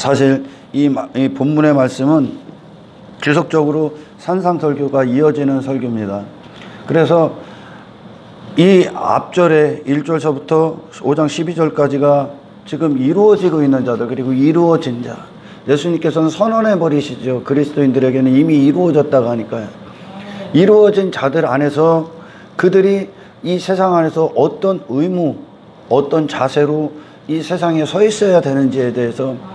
사실 이 본문의 말씀은 지속적으로 산상설교가 이어지는 설교입니다. 그래서 이 앞절에 1절서부터 5장 12절까지가 지금 이루어지고 있는 자들, 그리고 이루어진 자, 예수님께서는 선언해 버리시죠. 그리스도인들에게는 이미 이루어졌다고 하니까요. 이루어진 자들 안에서 그들이 이 세상 안에서 어떤 의무, 어떤 자세로 이 세상에 서 있어야 되는지에 대해서,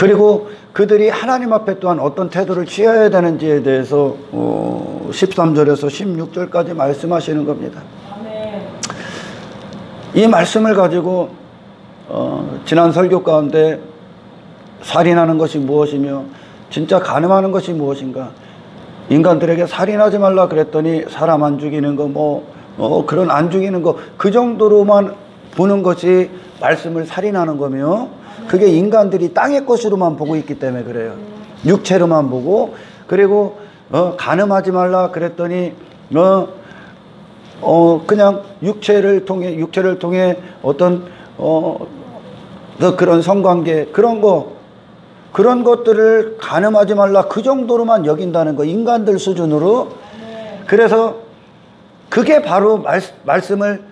그리고 그들이 하나님 앞에 또한 어떤 태도를 취해야 되는지에 대해서 13절에서 16절까지 말씀하시는 겁니다. 이 말씀을 가지고 지난 설교 가운데 살인하는 것이 무엇이며 진짜 간음하는 것이 무엇인가, 인간들에게 살인하지 말라 그랬더니 사람 안 죽이는 거, 그런 안 죽이는 거, 그 정도로만 보는 것이 말씀을 살인하는 거며, 그게 인간들이 땅의 것으로만 보고 있기 때문에 그래요. 육체로만 보고. 그리고 간음하지 말라 그랬더니 그냥 육체를 통해 어떤 그런 성관계, 그런 것들을 간음하지 말라, 그 정도로만 여긴다는 거, 인간들 수준으로. 그래서 그게 바로 말씀을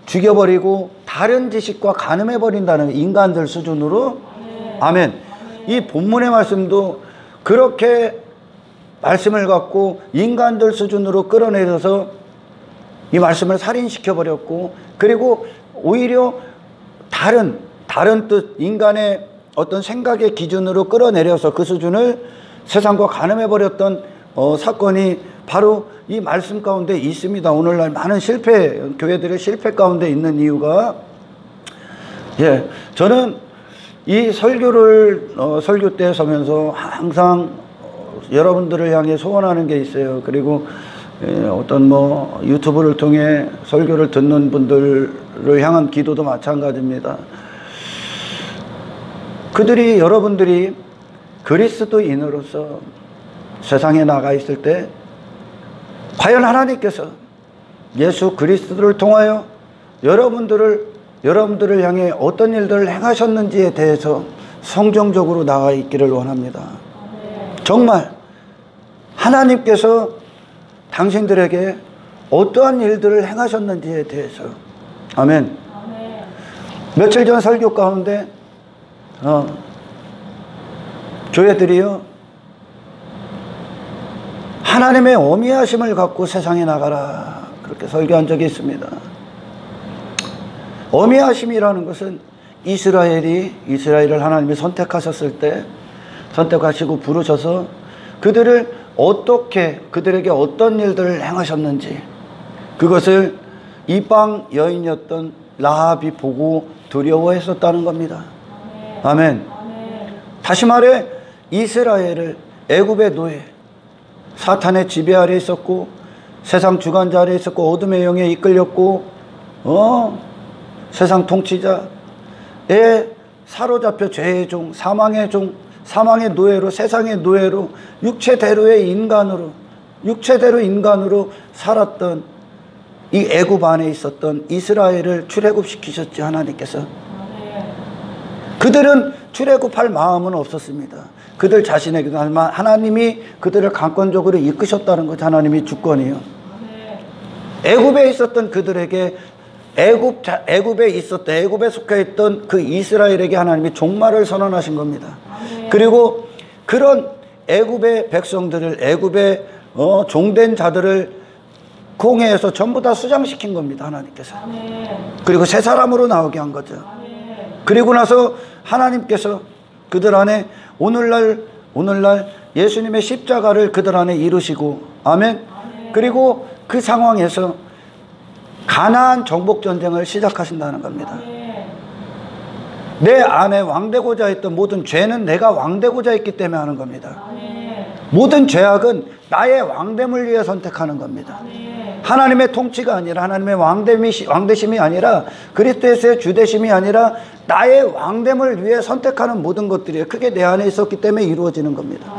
죽여버리고 다른 지식과 간음해버린다는 거, 인간들 수준으로. 아멘. 이 본문의 말씀도 그렇게 말씀을 갖고 인간들 수준으로 끌어내려서 이 말씀을 살인시켜버렸고, 그리고 오히려 다른 뜻, 인간의 어떤 생각의 기준으로 끌어내려서 그 수준을 세상과 간음해버렸던 사건이 바로 이 말씀 가운데 있습니다. 오늘날 많은 교회들의 실패 가운데 있는 이유가, 저는 이 설교 때 서면서 항상 여러분들을 향해 소원하는 게 있어요. 그리고 어떤 유튜브를 통해 설교를 듣는 분들을 향한 기도도 마찬가지입니다. 여러분들이 그리스도인으로서 세상에 나가 있을 때 과연 하나님께서 예수 그리스도를 통하여 여러분들을 향해 어떤 일들을 행하셨는지에 대해서 성경적으로 나와 있기를 원합니다. 정말 하나님께서 당신들에게 어떠한 일들을 행하셨는지에 대해서. 아멘. 며칠 전 설교 가운데 교회들이요, 하나님의 어미하심을 갖고 세상에 나가라, 그렇게 설교한 적이 있습니다. 어미하심이라는 것은 이스라엘을 하나님이 선택하셨을 때, 선택하시고 부르셔서 그들에게 어떤 일들을 행하셨는지, 그것을 이방 여인이었던 라합이 보고 두려워했었다는 겁니다. 아멘. 다시 말해, 이스라엘을 애굽의 노예, 사탄의 지배 아래 있었고, 세상 주관자 아래 있었고, 어둠의 영에 이끌렸고, 세상 통치자에 사로잡혀 죄의 종, 사망의 노예로, 세상의 노예로, 육체대로 인간으로 살았던 이 애굽 안에 있었던 이스라엘을 출애굽시키셨지, 하나님께서. 그들은 출애굽할 마음은 없었습니다. 그들 자신에게도 하나님이 그들을 강권적으로 이끄셨다는 것, 하나님이 주권이요. 애굽에 있었던 그들에게, 애굽에 속해 있던 그 이스라엘에게 하나님이 종말을 선언하신 겁니다. 그리고 그런 애굽의 백성들을, 애굽의 종된 자들을 공회에서 전부 다 수장시킨 겁니다, 하나님께서. 그리고 새 사람으로 나오게 한 거죠. 그리고 나서 하나님께서 그들 안에 오늘날 예수님의 십자가를 그들 안에 이루시고, 아멘. 그리고 그 상황에서 가나안 정복 전쟁을 시작하신다는 겁니다. 내 안에 왕되고자 했던 모든 죄는 내가 왕되고자 했기 때문에 하는 겁니다. 모든 죄악은 나의 왕됨을 위해 선택하는 겁니다. 하나님의 통치가 아니라, 하나님의 왕되심이 아니라, 그리스도의 주되심이 아니라 나의 왕됨을 위해 선택하는 모든 것들이 그게 내 안에 있었기 때문에 이루어지는 겁니다.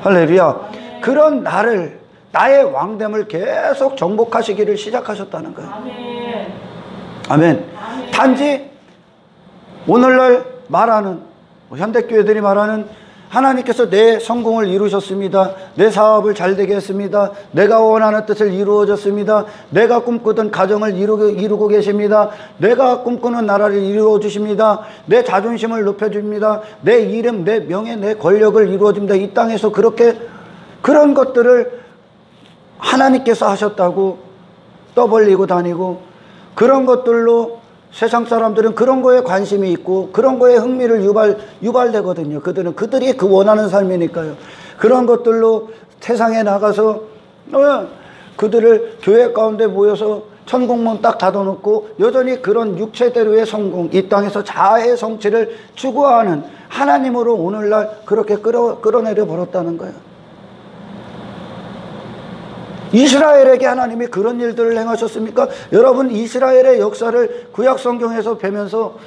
할렐루야. 그런 나의 왕됨을 계속 정복하시기를 시작하셨다는 거예요. 아멘. 단지 오늘날 말하는 현대교회들이 말하는 하나님께서 내 성공을 이루셨습니다. 내 사업을 잘 되게 했습니다. 내가 원하는 뜻을 이루어졌습니다. 내가 꿈꾸던 가정을 이루고 계십니다. 내가 꿈꾸는 나라를 이루어 주십니다. 내 자존심을 높여줍니다. 내 이름, 내 명예, 내 권력을 이루어줍니다. 이 땅에서 그렇게 그런 것들을 하나님께서 하셨다고 떠벌리고 다니고, 그런 것들로 세상 사람들은 그런 거에 관심이 있고 그런 거에 흥미를 유발되거든요. 그들이 그 원하는 삶이니까요. 그런 것들로 세상에 나가서 그들을 교회 가운데 모여서 천국문 딱 닫아놓고 여전히 그런 육체대로의 성공, 이 땅에서 자아의 성취를 추구하는 하나님으로 오늘날 그렇게 끌어내려 버렸다는 거예요. 이스라엘에게 하나님이 그런 일들을 행하셨습니까? 여러분, 이스라엘의 역사를 구약 성경에서 뵈면서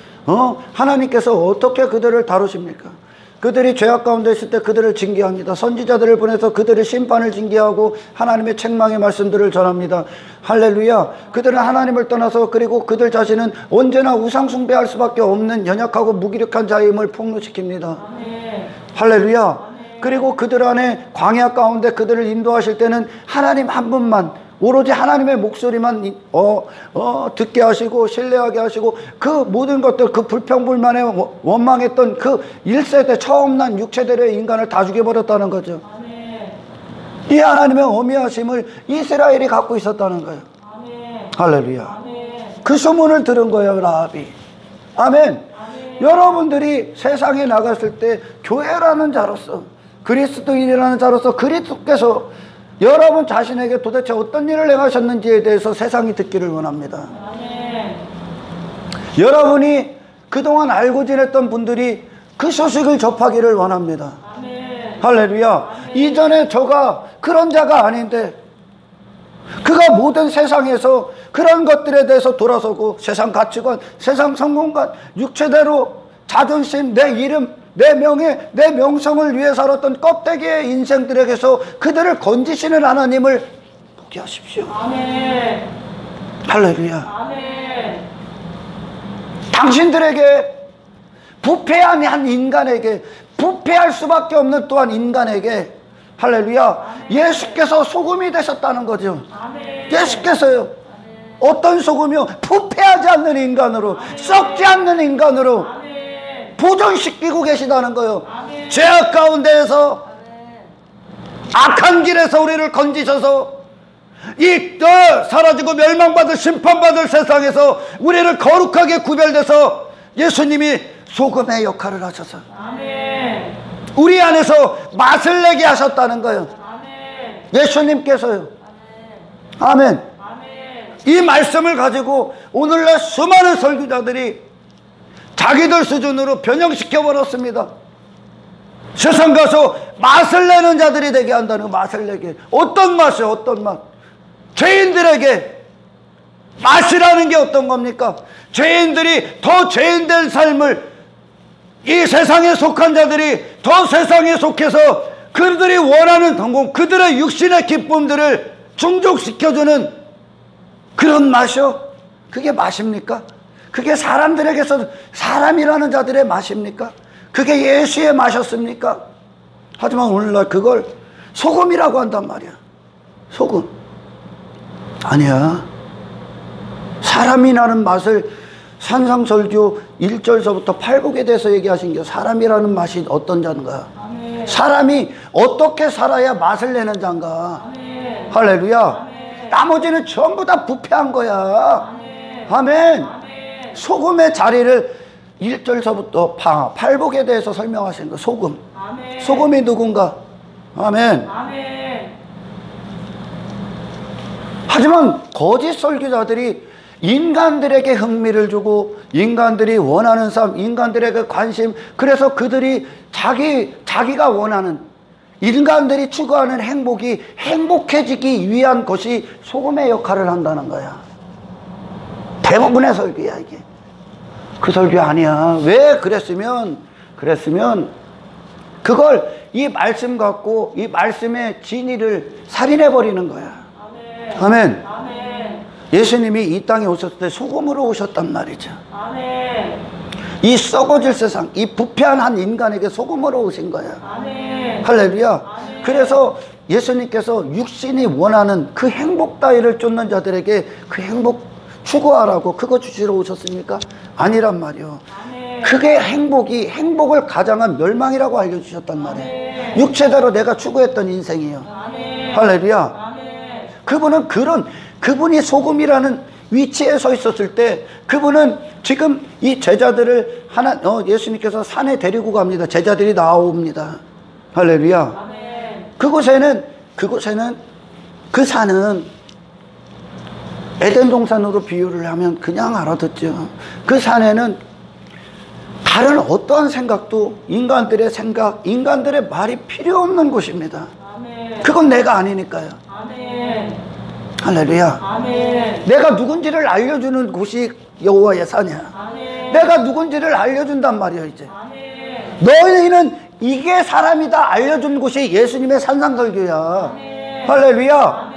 하나님께서 어떻게 그들을 다루십니까? 그들이 죄악 가운데 있을 때 그들을 징계합니다. 선지자들을 보내서 그들의 심판을 징계하고 하나님의 책망의 말씀들을 전합니다. 할렐루야. 그들은 하나님을 떠나서, 그리고 그들 자신은 언제나 우상 숭배할 수밖에 없는 연약하고 무기력한 자임을 폭로시킵니다. 할렐루야. 그리고 그들 안에 광야 가운데 그들을 인도하실 때는 하나님 한 분만, 오로지 하나님의 목소리만 듣게 하시고 신뢰하게 하시고, 그 모든 것들, 그 불평불만에 원망했던 그 1세대 처음 난 육체대로의 인간을 다 죽여버렸다는 거죠. 아멘. 이 하나님의 어미하심을 이스라엘이 갖고 있었다는 거예요. 아멘. 할렐루야. 아멘. 그 소문을 들은 거예요, 라합이. 아멘. 아멘. 여러분들이 세상에 나갔을 때 교회라는 자로서, 그리스도인이라는 자로서 그리스도께서 여러분 자신에게 도대체 어떤 일을 행하셨는지에 대해서 세상이 듣기를 원합니다. 아멘. 여러분이 그동안 알고 지냈던 분들이 그 소식을 접하기를 원합니다. 아멘. 할렐루야. 아멘. 이전에 저가 그런 자가 아닌데 그가 모든 세상에서 그런 것들에 대해서 돌아서고, 세상 가치관, 세상 성공관, 육체대로 자존심, 내 이름, 내 명예, 내 명성을 위해 살았던 껍데기의 인생들에게서 그들을 건지시는 하나님을 보게 하십시오. 아멘. 할렐루야. 아멘. 당신들에게 부패한 한 인간에게, 부패할 수밖에 없는 또한 인간에게, 할렐루야, 아멘. 예수께서 소금이 되셨다는 거죠. 아멘. 예수께서요. 아멘. 어떤 소금이요? 부패하지 않는 인간으로, 아멘. 썩지 않는 인간으로, 아멘. 보존시키고 계시다는 거예요. 아멘. 죄악 가운데에서, 아멘. 악한 길에서 우리를 건지셔서 이 사라지고 멸망받을, 심판받을 세상에서 우리를 거룩하게 구별돼서 예수님이 소금의 역할을 하셔서, 아멘. 우리 안에서 맛을 내게 하셨다는 거예요. 아멘. 예수님께서요. 아멘. 아멘. 아멘. 이 말씀을 가지고 오늘날 수많은 설교자들이 자기들 수준으로 변형시켜 버렸습니다. 세상 가서 맛을 내는 자들이 되게 한다는 거. 맛을 내게. 어떤 맛이요? 어떤 맛? 죄인들에게 맛이라는 게 어떤 겁니까? 죄인들이 더 죄인된 삶을, 이 세상에 속한 자들이 더 세상에 속해서 그들이 원하는 성공, 그들의 육신의 기쁨들을 충족시켜주는 그런 맛이요? 그게 맛입니까? 그게 사람들에게서, 사람이라는 자들의 맛입니까? 그게 예수의 맛이었습니까? 하지만 오늘날 그걸 소금이라고 한단 말이야. 소금. 아니야. 사람이라는 맛을 산상설교 1절서부터 팔복에 대해서 얘기하신 게, 사람이라는 맛이 어떤 자인가? 아멘. 사람이 어떻게 살아야 맛을 내는 자인가? 아멘. 할렐루야. 아멘. 나머지는 전부 다 부패한 거야. 아멘. 아멘. 아멘. 소금의 자리를 1절서부터 팔복에 대해서 설명하신 거. 소금. 아멘. 소금이 누군가? 아멘. 아멘. 하지만 거짓 설교자들이 인간들에게 흥미를 주고, 인간들이 원하는 삶, 인간들에게 관심, 그래서 그들이 자기가 원하는, 인간들이 추구하는 행복이 행복해지기 위한 것이 소금의 역할을 한다는 거야. 대부분의 설교야 이게. 그 설교 아니야. 왜 그랬으면 그걸, 이 말씀 갖고 이 말씀의 진리를 살인해버리는 거야. 아멘. 아멘. 아멘. 예수님이 이 땅에 오셨을 때 소금으로 오셨단 말이죠. 아멘. 이 썩어질 세상, 이 부패한 한 인간에게 소금으로 오신 거야. 아멘. 할렐루야. 아멘. 그래서 예수님께서 육신이 원하는 그 행복 따위를 쫓는 자들에게 그 행복 추구하라고 그거 주시러 오셨습니까? 아니란 말이요. 아멘. 그게 행복을 가장한 멸망이라고 알려주셨단 말이에요. 아멘. 육체대로 내가 추구했던 인생이요. 아멘. 할렐루야. 아멘. 그분은 그분이 소금이라는 위치에 서 있었을 때 그분은 지금 이 제자들을 예수님께서 산에 데리고 갑니다. 제자들이 나옵니다. 할렐루야. 아멘. 그곳에는 그 산은 에덴 동산으로 비유를 하면 그냥 알아듣죠. 그 산에는 다른 어떠한 생각도 인간들의 말이 필요 없는 곳입니다. 아멘. 그건 내가 아니니까요. 아멘. 할렐루야. 아멘. 내가 누군지를 알려주는 곳이 여호와의 산이야. 아멘. 내가 누군지를 알려준단 말이야 이제. 아멘. 너희는 이게 사람이다 알려준 곳이 예수님의 산상설교야. 아멘. 할렐루야. 아멘.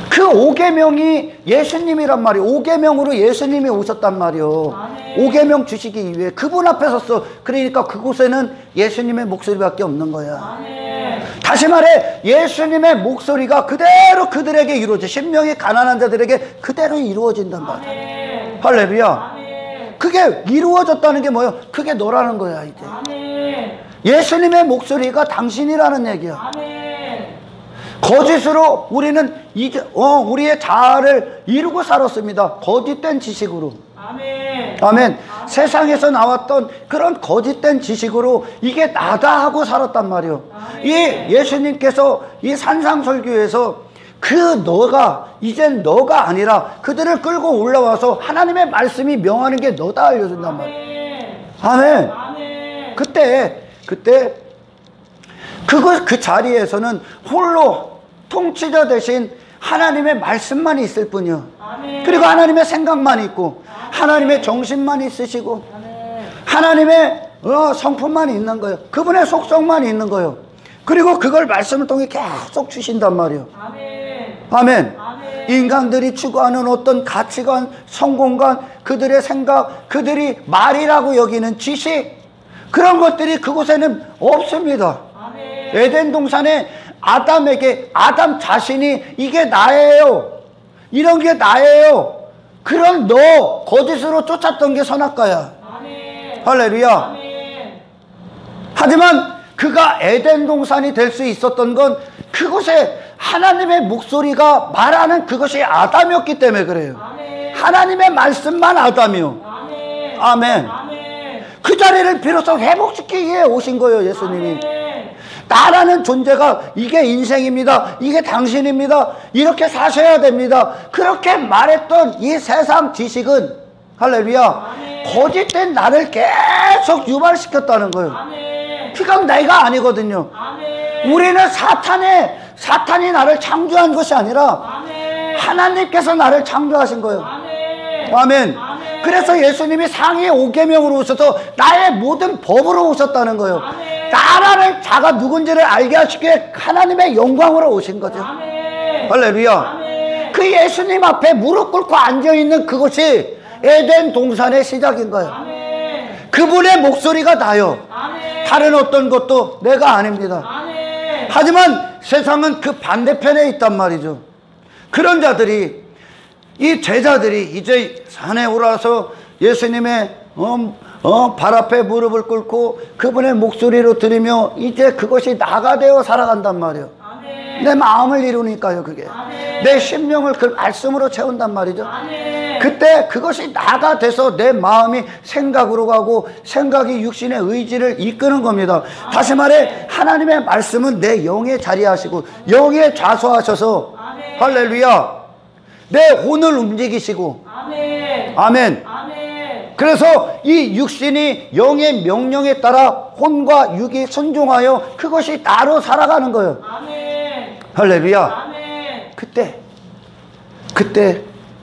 그 5계명이 예수님이란 말이에요. 5계명으로 예수님이 오셨단 말이에요. 아멘. 5계명 주시기 위해 그분 앞에 섰어. 그러니까 그곳에는 예수님의 목소리밖에 없는 거야. 아멘. 다시 말해 예수님의 목소리가 그대로 그들에게 이루어져. 심령이 가난한 자들에게 그대로 이루어진단 말이야. 아멘. 할렐루야. 아멘. 그게 이루어졌다는 게 뭐예요? 그게 너라는 거야 이제. 아멘. 예수님의 목소리가 당신이라는 얘기야. 아멘. 거짓으로 우리는 이제 우리의 자아를 이루고 살았습니다. 거짓된 지식으로. 아멘. 아멘. 세상에서 나왔던 그런 거짓된 지식으로 이게 나다 하고 살았단 말이에요. 이 예수님께서 이 산상설교에서 이젠 너가 아니라 그들을 끌고 올라와서 하나님의 말씀이 명하는 게 너다 알려준단 말이에요. 아멘. 아멘. 그때 그 자리에서는 홀로 통치자 대신 하나님의 말씀만 있을 뿐이요. 아멘. 그리고 하나님의 생각만 있고 하나님의 정신만 있으시고 아멘. 하나님의 성품만 있는 거예요. 그분의 속성만 있는 거예요. 그리고 그걸 말씀을 통해 계속 주신단 말이에요. 아멘. 아멘. 아멘. 인간들이 추구하는 어떤 가치관, 성공관, 그들의 생각, 그들이 말이라고 여기는 지식, 그런 것들이 그곳에는 없습니다. 아멘. 에덴 동산에 아담 자신이 이게 나예요, 이런 게 나예요, 그런 너 거짓으로 쫓았던 게 선악과야. 아멘. 할렐루야. 아멘. 하지만 그가 에덴 동산이 될 수 있었던 건 그곳에 하나님의 목소리가 말하는 그것이 아담이었기 때문에 그래요. 아멘. 하나님의 말씀만 아담이요. 아멘. 아멘. 아멘. 그 자리를 비로소 회복시키기 위해 오신 거예요, 예수님이. 아멘. 나라는 존재가 이게 인생입니다, 이게 당신입니다, 이렇게 사셔야 됩니다, 그렇게 말했던 이 세상 지식은, 할렐루야, 아멘. 거짓된 나를 계속 유발시켰다는 거예요. 아멘. 그건 내가 아니거든요. 아멘. 우리는 사탄이 나를 창조한 것이 아니라 아멘. 하나님께서 나를 창조하신 거예요. 아멘. 아멘. 아멘. 그래서 예수님이 상위 5계명으로 오셔서 나의 모든 법으로 오셨다는 거예요. 아멘. 나라는 자가 누군지를 알게 하시기 위해 하나님의 영광으로 오신 거죠. 아멘. 할렐루야. 아멘. 그 예수님 앞에 무릎 꿇고 앉아있는 그것이 에덴 동산의 시작인 거예요. 아멘. 그분의 목소리가 나요. 아멘. 다른 어떤 것도 내가 아닙니다. 아멘. 하지만 세상은 그 반대편에 있단 말이죠. 그런 자들이, 이 제자들이 이제 산에 올라서 예수님의 발 앞에 무릎을 꿇고 그분의 목소리로 들으며 이제 그것이 나가 되어 살아간단 말이에요. 아멘. 내 마음을 이루니까요, 그게. 아멘. 내 심령을 그 말씀으로 채운단 말이죠. 아멘. 그때 그것이 나가 돼서 내 마음이 생각으로 가고 생각이 육신의 의지를 이끄는 겁니다. 다시 말해 하나님의 말씀은 내 영에 자리하시고 영에 좌소하셔서, 아멘. 할렐루야, 내 혼을 움직이시고, 아멘. 아멘. 아멘. 그래서 이 육신이 영의 명령에 따라 혼과 육이 순종하여 그것이 나로 살아가는 거예요. 아멘. 할렐루야. 아멘. 그때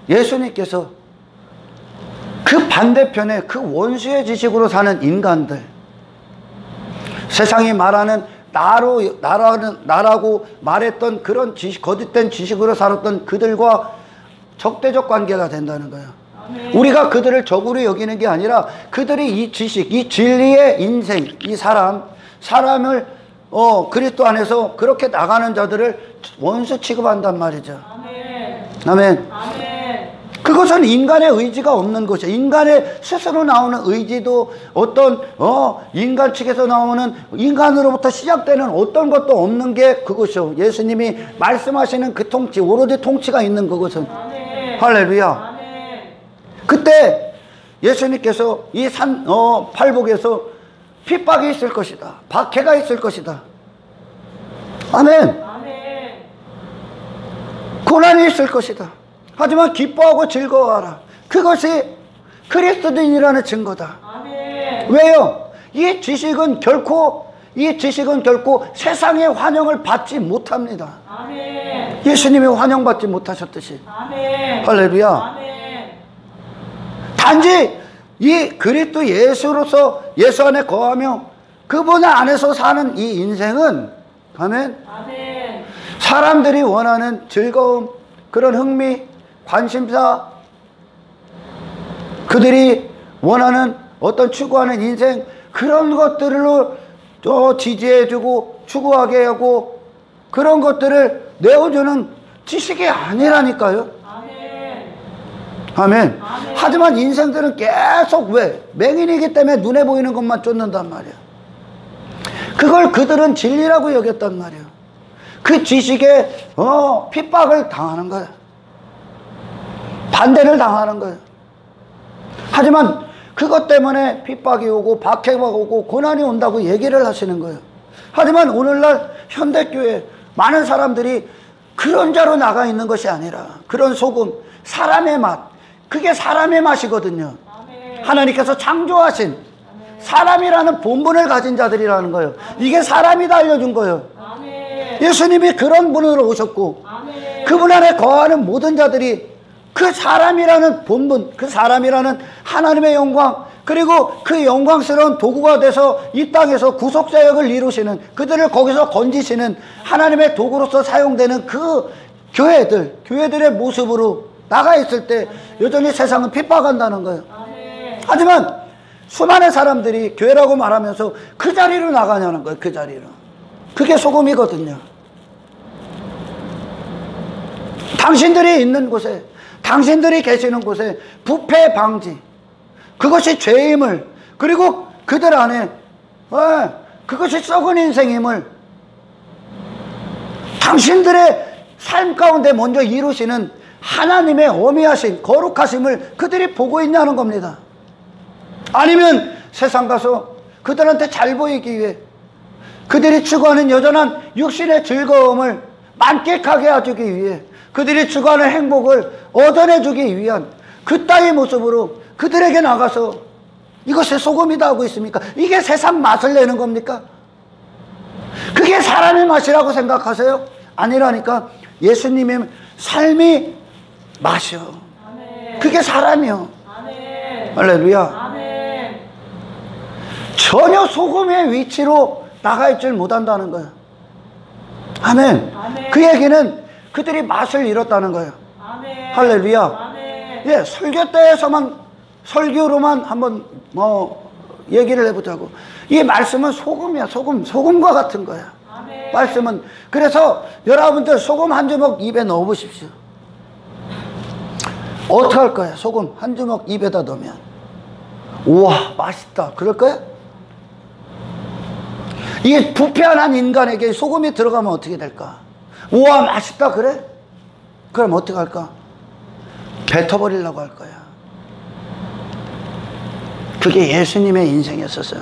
예수님께서 그 반대편에 그 원수의 지식으로 사는 인간들, 세상이 말하는 나라고 말했던 그런 지식, 거짓된 지식으로 살았던 그들과 적대적 관계가 된다는 거예요. 우리가 그들을 적으로 여기는 게 아니라 그들이 이 지식, 이 진리의 인생, 이 사람을 그리스도 안에서 그렇게 나가는 자들을 원수 취급한단 말이죠. 아멘. 그것은 인간의 의지가 없는 것이에요. 인간의 스스로 나오는 의지도 어떤 인간 측에서 나오는 인간으로부터 시작되는 어떤 것도 없는 게 그것이요. 예수님이 말씀하시는 그 통치, 오로지 통치가 있는 그것은. 할렐루야. 그때 예수님께서 이 팔복에서 핍박이 있을 것이다. 박해가 있을 것이다. 아멘. 고난이 있을 것이다. 하지만 기뻐하고 즐거워하라. 그것이 그리스도인이라는 증거다. 왜요? 이 지식은 결코 세상의 환영을 받지 못합니다. 예수님이 환영받지 못하셨듯이. 할렐루야. 단지 이 그리스도 예수로서 예수 안에 거하며 그분 안에서 사는 이 인생은, 아멘, 사람들이 원하는 즐거움, 그런 흥미, 관심사, 그들이 원하는 어떤 추구하는 인생, 그런 것들로 지지해주고 추구하게 하고 그런 것들을 내어주는 지식이 아니라니까요. 아멘. 하지만 인생들은 계속 왜? 맹인이기 때문에 눈에 보이는 것만 쫓는단 말이야. 그걸 그들은 진리라고 여겼단 말이야. 그 지식에 핍박을 당하는 거야. 반대를 당하는 거예요. 하지만 그것 때문에 핍박이 오고 박해가 오고 고난이 온다고 얘기를 하시는 거예요. 하지만 오늘날 현대교회 많은 사람들이 그런 자로 나가 있는 것이 아니라 그런 소금, 사람의 맛, 그게 사람의 맛이거든요. 하나님께서 창조하신 사람이라는 본분을 가진 자들이라는 거예요. 이게 사람이 다 알려준 거예요. 예수님이 그런 분으로 오셨고 그분 안에 거하는 모든 자들이 그 사람이라는 본분, 그 사람이라는 하나님의 영광, 그리고 그 영광스러운 도구가 돼서 이 땅에서 구속사역을 이루시는, 그들을 거기서 건지시는 하나님의 도구로서 사용되는 그 교회들의 모습으로 나가 있을 때 여전히 세상은 핍박한다는 거예요. 하지만 수많은 사람들이 교회라고 말하면서 그 자리로 나가냐는 거예요. 그 자리로. 그게 소금이거든요. 당신들이 있는 곳에, 당신들이 계시는 곳에 부패 방지, 그것이 죄임을, 그리고 그들 안에 그것이 썩은 인생임을 당신들의 삶 가운데 먼저 이루시는 하나님의 어미하심, 거룩하심을 그들이 보고 있냐는 겁니다. 아니면 세상 가서 그들한테 잘 보이기 위해 그들이 추구하는 여전한 육신의 즐거움을 만끽하게 해주기 위해 그들이 추구하는 행복을 얻어내주기 위한 그 따위 모습으로 그들에게 나가서 이것이 소금이다 하고 있습니까? 이게 세상 맛을 내는 겁니까? 그게 사람의 맛이라고 생각하세요? 아니라니까. 예수님의 삶이 맛이요. 그게 사람이요. 할렐루야. 전혀 소금의 위치로 나가 있질 못한다는 거예요. 아멘. 그 얘기는 그들이 맛을 잃었다는 거예요. 할렐루야. 예, 설교 때에서만, 설교로만 한번 얘기를 해보자고. 이 말씀은 소금이야. 소금과 같은 거야. 말씀은. 그래서 여러분들 소금 한 주먹 입에 넣어보십시오. 어떻게 할 거야? 소금 한 주먹 입에다 넣으면 우와 맛있다 그럴 거야? 이 부패한 인간에게 소금이 들어가면 어떻게 될까? 우와 맛있다 그래? 그럼 어떻게 할까? 뱉어버리려고 할 거야. 그게 예수님의 인생이었었어요.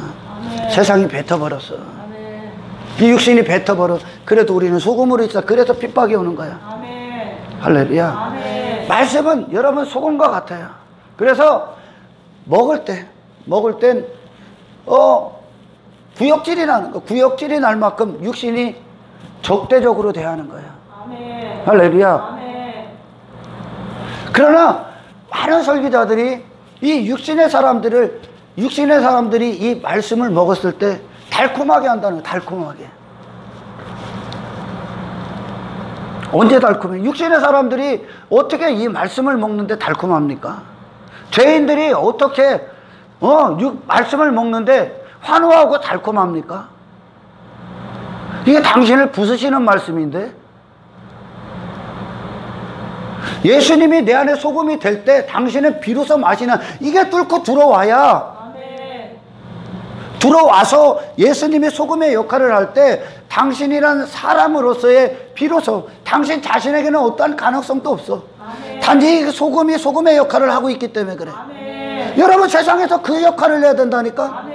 세상이 뱉어버렸어. 이 육신이 뱉어버려. 그래도 우리는 소금으로 있어. 그래서 핍박이 오는 거야. 할렐루야. 말씀은 여러분 소금과 같아요. 그래서 먹을 땐 구역질이 나는 거. 구역질이 날 만큼 육신이 적대적으로 대하는 거예요. 할렐루야. 그러나 많은 설교자들이 이 육신의 사람들이 이 말씀을 먹었을 때 달콤하게 한다는 거예요. 달콤하게. 언제 달콤해? 육신의 사람들이 어떻게 이 말씀을 먹는데 달콤합니까? 죄인들이 어떻게 말씀을 먹는데 환호하고 달콤합니까? 이게 당신을 부수시는 말씀인데, 예수님이 내 안에 소금이 될 때 당신은 비로소 마시는, 이게 뚫고 들어와야, 들어와서 예수님이 소금의 역할을 할 때 당신이란 사람으로서의 비로소 당신 자신에게는 어떠한 가능성도 없어. 단지 소금이 소금의 역할을 하고 있기 때문에 그래. 여러분, 세상에서 그 역할을 해야 된다니까.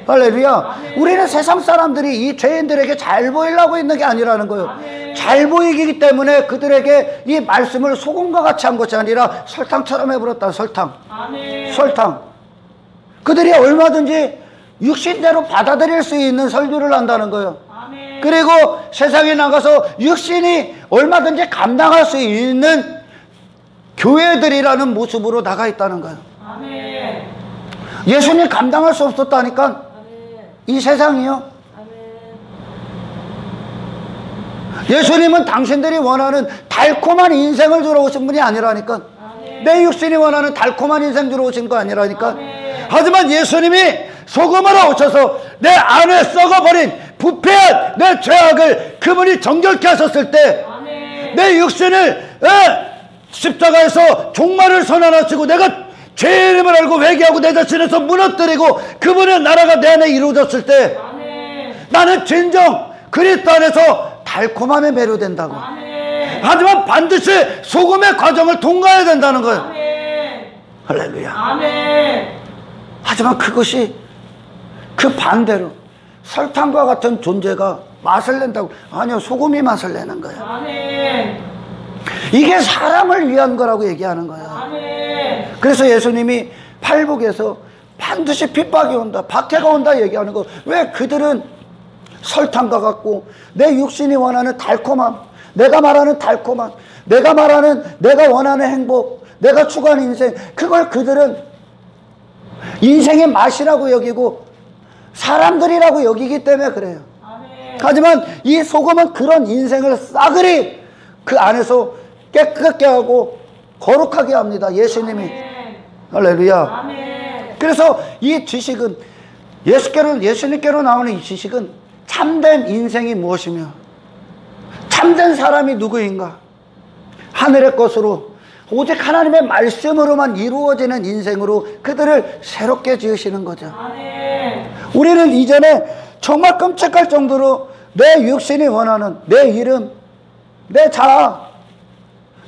할렐루야. 우리는 세상 사람들이 이 죄인들에게 잘 보이려고 있는 게 아니라는 거예요. 잘 보이기 때문에 그들에게 이 말씀을 소금과 같이 한 것이 아니라 설탕처럼 해버렸다. 설탕. 설탕. 그들이 얼마든지 육신대로 받아들일 수 있는 설교를 한다는 거예요. 그리고 세상에 나가서 육신이 얼마든지 감당할 수 있는 교회들이라는 모습으로 나가 있다는 거예요. 예수님 감당할 수 없었다니까. 이 세상이요. 예수님은 당신들이 원하는 달콤한 인생을 주러 오신 분이 아니라니까. 내 육신이 원하는 달콤한 인생 주러 오신 거 아니라니까. 하지만 예수님이 소금으로 오셔서 내 안에 썩어버린 부패한 내 죄악을 그분이 정결케 하셨을 때, 내 육신을 십자가에서 종말을 선언하시고 내가 죄인임을 알고 회개하고 내 자신에서 무너뜨리고 그분의 나라가 내 안에 이루어졌을 때, 나는 진정 그리스도 안에서 달콤함에 매료된다고. 하지만 반드시 소금의 과정을 통과해야 된다는 거예요. 할렐루야. 하지만 그것이 그 반대로 설탕과 같은 존재가 맛을 낸다고. 아니요, 소금이 맛을 내는 거예요. 이게 사람을 위한 거라고 얘기하는 거예요. 그래서 예수님이 팔복에서 반드시 핍박이 온다, 박해가 온다 얘기하는 거. 왜? 그들은 설탕과 같고 내 육신이 원하는 달콤함, 내가 말하는 달콤함, 내가 말하는 내가 원하는 행복, 내가 추구하는 인생, 그걸 그들은 인생의 맛이라고 여기고 사람들이라고 여기기 때문에 그래요. 하지만 이 소금은 그런 인생을 싸그리 그 안에서 깨끗하게 하고 거룩하게 합니다. 예수님이. 할렐루야. 그래서 이 지식은 예수님께로 나오는 이 지식은 참된 인생이 무엇이며 참된 사람이 누구인가, 하늘의 것으로 오직 하나님의 말씀으로만 이루어지는 인생으로 그들을 새롭게 지으시는 거죠. 우리는 이전에 정말 끔찍할 정도로 내 육신이 원하는 내 이름, 내 자아,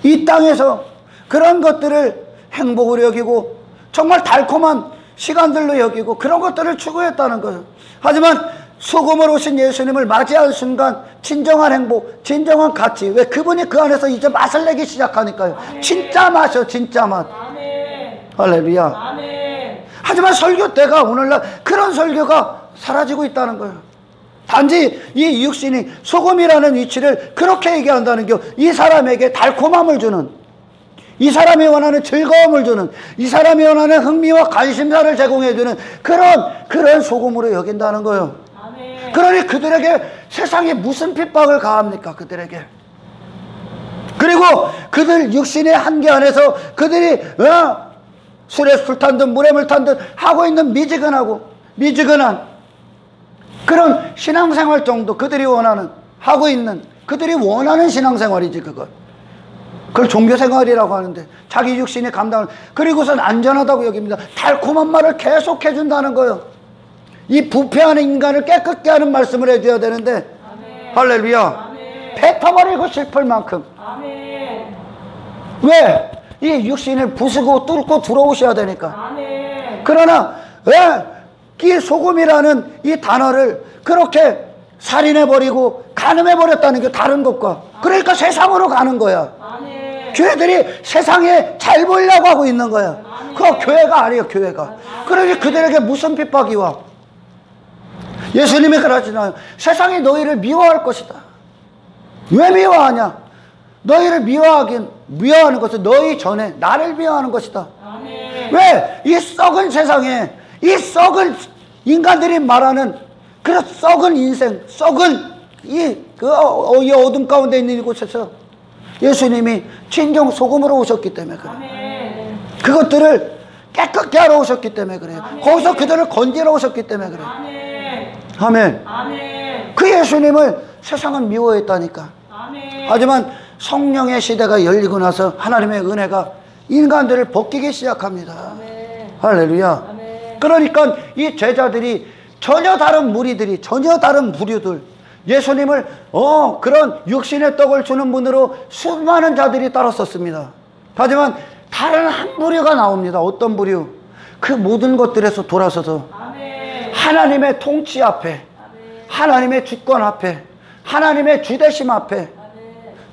이 땅에서 그런 것들을 행복으로 여기고 정말 달콤한 시간들로 여기고 그런 것들을 추구했다는 거예요. 하지만 소금으로 오신 예수님을 맞이할 순간 진정한 행복, 진정한 가치. 왜? 그분이 그 안에서 이제 맛을 내기 시작하니까요. 진짜 맛이요, 진짜 맛. 할렐루야. 하지만 설교 때가 오늘날 그런 설교가 사라지고 있다는 거예요. 단지 이 육신이 소금이라는 위치를 그렇게 얘기한다는 게 이 사람에게 달콤함을 주는, 이 사람이 원하는 즐거움을 주는, 이 사람이 원하는 흥미와 관심사를 제공해주는 그런 소금으로 여긴다는 거예요. 그러니 그들에게 세상에 무슨 핍박을 가합니까? 그들에게. 그리고 그들 육신의 한계 안에서 그들이 술에 술 탄 듯 물에 물 탄 듯 하고 있는 미지근한 그런 신앙생활 정도 그들이 하고 있는 그들이 원하는 신앙생활이지. 그걸 종교생활이라고 하는데 자기 육신이 감당을, 그리고선 안전하다고 여깁니다. 달콤한 말을 계속 해준다는 거예요. 이 부패한 인간을 깨끗게 하는 말씀을 해줘야 되는데, 할렐루야, 뱉어버리고 싶을 만큼. 왜? 이 육신을 부수고 뚫고 들어오셔야 되니까. 그러나 왜 이 소금이라는 이 단어를 그렇게 살인해버리고 간음해버렸다는 게 다른 것과, 그러니까 세상으로 가는 거야. 교회들이 세상에 잘 보이려고 하고 있는 거야. 그거 교회가 아니에요, 교회가. 그러니 그들에게 무슨 핍박이 와? 예수님이 그러시나요? 세상이 너희를 미워할 것이다. 왜 미워하냐? 너희를 미워하는 것은 너희 전에 나를 미워하는 것이다. 왜? 이 썩은 세상에 이 썩은 인간들이 말하는 그런 썩은 인생, 썩은 이 어둠 가운데 있는 이곳에서 예수님이 진정 소금으로 오셨기 때문에 그래. 그것들을 깨끗게 하러 오셨기 때문에 그래요. 거기서 그들을 건지러 오셨기 때문에 그래요. 아멘. 그 예수님을 세상은 미워했다니까. 하지만 성령의 시대가 열리고 나서 하나님의 은혜가 인간들을 벗기기 시작합니다. 할렐루야. 그러니까 이 제자들이 전혀 다른 무리들이, 전혀 다른 부류들, 예수님을 그런 육신의 떡을 주는 분으로 수많은 자들이 따랐었습니다. 하지만 다른 한 부류가 나옵니다. 어떤 부류? 그 모든 것들에서 돌아서서 하나님의 통치 앞에, 하나님의 주권 앞에, 하나님의 주대심 앞에,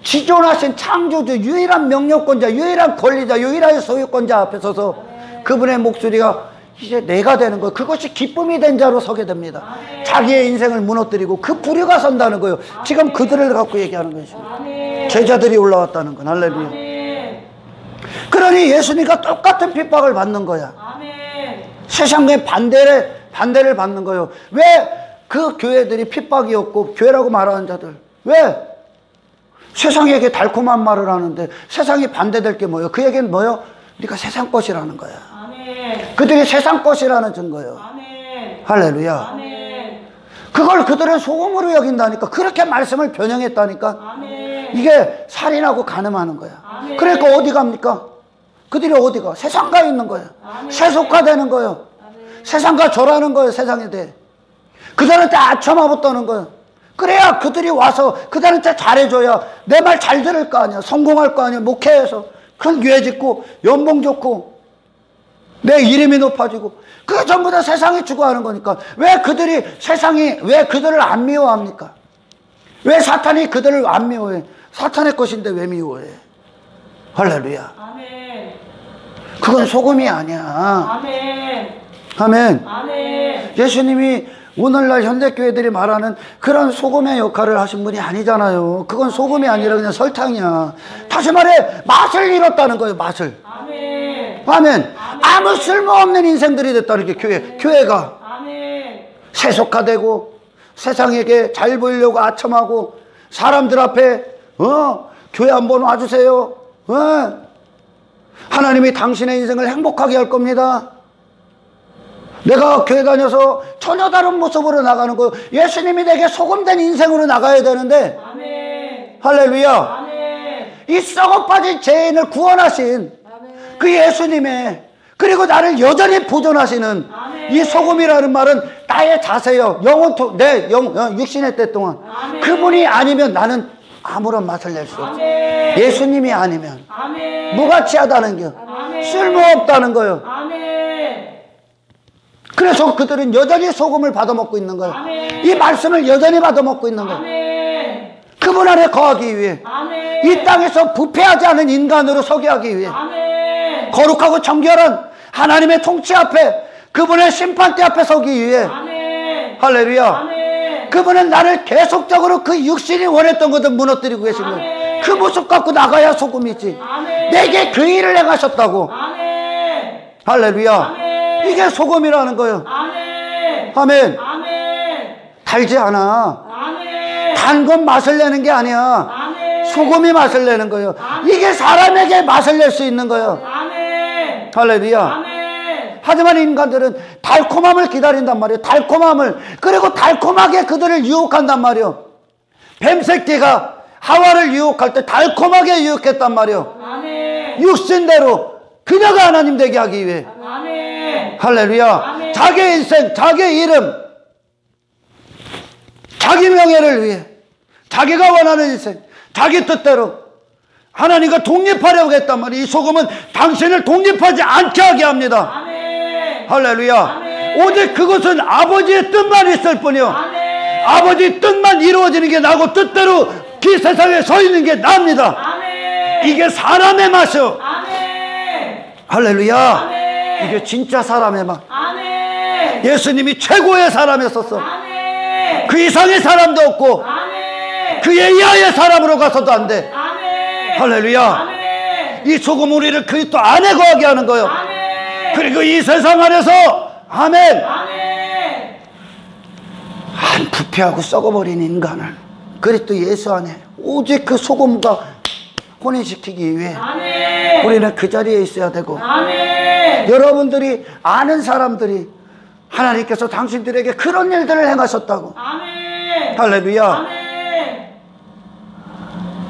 지존하신 창조주, 유일한 명령권자, 유일한 권리자, 유일한 소유권자 앞에 서서 그분의 목소리가 이제 내가 되는 거예요. 그것이 기쁨이 된 자로 서게 됩니다. 자기의 인생을 무너뜨리고 그 부류가 선다는 거예요. 지금 그들을 갖고 얘기하는 것입니다. 제자들이 올라왔다는 건. 할렐루야. 그러니 예수님과 똑같은 핍박을 받는 거야. 세상의 반대를 받는 거예요. 왜 그 교회들이 핍박이었고, 교회라고 말하는 자들, 왜 세상에게 달콤한 말을 하는데 세상이 반대될 게 뭐예요? 그 얘기는 뭐예요? 네가 세상 것이라는 거야. 그들이 세상 것이라는 증거예요. 할렐루야. 그걸 그들은 소금으로 여긴다니까. 그렇게 말씀을 변형했다니까. 이게 살인하고 간음하는 거야. 그러니까 어디 갑니까? 그들이 어디 가? 세상가 있는 거예요. 세속화되는 거예요. 세상과 절하는 거예요. 세상에 대해 그들한테 아첨하고 거예요. 그래야 그들이 와서 그들한테 잘해줘야 내 말 잘 들을 거 아니야. 성공할 거 아니야. 목회해서 큰 교회 짓고 연봉 좋고 내 이름이 높아지고. 그게 전부 다 세상이 추구하는 거니까. 왜 그들을 안 미워합니까? 왜 사탄이 그들을 안 미워해? 사탄의 것인데 왜 미워해? 할렐루야. 그건 소금이 아니야. 아멘. 예수님이 오늘날 현대교회들이 말하는 그런 소금의 역할을 하신 분이 아니잖아요. 그건 소금이 아니라 그냥 설탕이야. 다시 말해 맛을 잃었다는 거예요. 맛을. 아멘. 아무 쓸모없는 인생들이 됐다는 게 교회가 세속화되고 세상에게 잘 보이려고 아첨하고 사람들 앞에 교회 한번 와주세요. 하나님이 당신의 인생을 행복하게 할 겁니다. 내가 교회 다녀서 전혀 다른 모습으로 나가는 거예요. 예수님이 내게 소금된 인생으로 나가야 되는데. 할렐루야. 이 썩어 빠진 죄인을 구원하신 그 예수님의, 그리고 나를 여전히 보존하시는 이 소금이라는 말은 나의 자세요. 내 육신의 때 동안 그분이 아니면 나는 아무런 맛을 낼 수 없어. 예수님이 아니면 무가치하다는 게 쓸모없다는 거예요. 그래서 그들은 여전히 소금을 받아먹고 있는 거예요. 이 말씀을 여전히 받아먹고 있는 거예요. 그분 안에 거하기 위해, 이 땅에서 부패하지 않은 인간으로 서게 하기 위해, 거룩하고 정결한 하나님의 통치 앞에, 그분의 심판대 앞에 서기 위해. 할렐루야. 그분은 나를 계속적으로 그 육신이 원했던 것을 무너뜨리고 계신 거예요. 그 모습 갖고 나가야 소금이지. 내게 그 일을 행하셨다고. 할렐루야. 이게 소금이라는 거예요. 아멘. 달지 않아. 단 건 맛을 내는 게 아니야. 소금이 맛을 내는 거예요. 이게 사람에게 맛을 낼 수 있는 거예요. 할렐루야. 하지만 인간들은 달콤함을 기다린단 말이에요. 달콤함을. 그리고 달콤하게 그들을 유혹한단 말이에요. 뱀새끼가 하와를 유혹할 때 달콤하게 유혹했단 말이에요. 육신대로 그녀가 하나님 되게 하기 위해. 할렐루야. 자기의 인생, 자기의 이름, 자기 명예를 위해, 자기가 원하는 인생, 자기 뜻대로 하나님과 독립하려고 했단 말이에요. 이 소금은 당신을 독립하지 않게 하게 합니다. 할렐루야. 오직 그것은 아버지의 뜻만 있을 뿐이요, 아버지 뜻만 이루어지는 게 나고 뜻대로 그 세상에 서 있는 게 납니다. 이게 사람의 맛이요. 할렐루야. 이게 진짜 사람의 맛. 예수님이 최고의 사람이었었어. 그 이상의 사람도 없고 그 이하의 사람으로 가서도 안 돼. 할렐루야. 이 소금 우리를 그리스도 안에 거하게 하는 거예요. 그리고 이 세상 안에서 아멘. 한 부패하고 썩어버린 인간을 그리스도 예수 안에 오직 그 소금과 혼인시키기 위해 아멘. 우리는 그 자리에 있어야 되고, 아멘. 여러분들이 아는 사람들이 하나님께서 당신들에게 그런 일들을 행하셨다고. 아멘. 할렐루야. 아멘.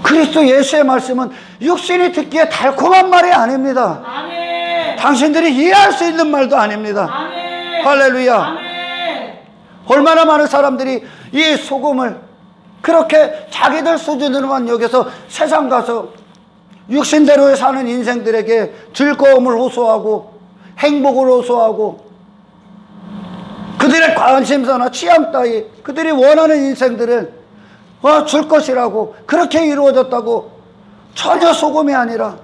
그리스도 예수의 말씀은 육신이 듣기에 달콤한 말이 아닙니다. 아멘. 당신들이 이해할 수 있는 말도 아닙니다. 아멘. 할렐루야. 아멘. 얼마나 많은 사람들이 이 소금을 그렇게 자기들 수준으로만 여겨서 세상 가서 육신대로 사는 인생들에게 즐거움을 호소하고 행복을 호소하고 그들의 관심사나 취향 따위 그들이 원하는 인생들을 줄 것이라고 그렇게 이루어졌다고. 전혀 소금이 아니라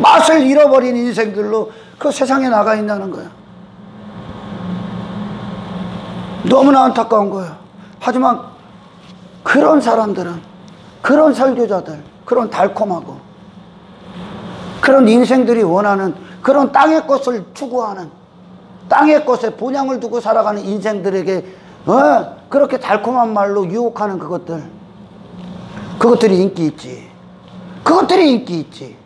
맛을 잃어버린 인생들로 그 세상에 나가 있다는 거예요. 너무나 안타까운 거예요. 하지만 그런 사람들은, 그런 설교자들, 그런 달콤하고 그런 인생들이 원하는 그런 땅의 것을 추구하는, 땅의 것에 본향을 두고 살아가는 인생들에게 그렇게 달콤한 말로 유혹하는 그것들이 인기 있지. 그것들이 인기 있지.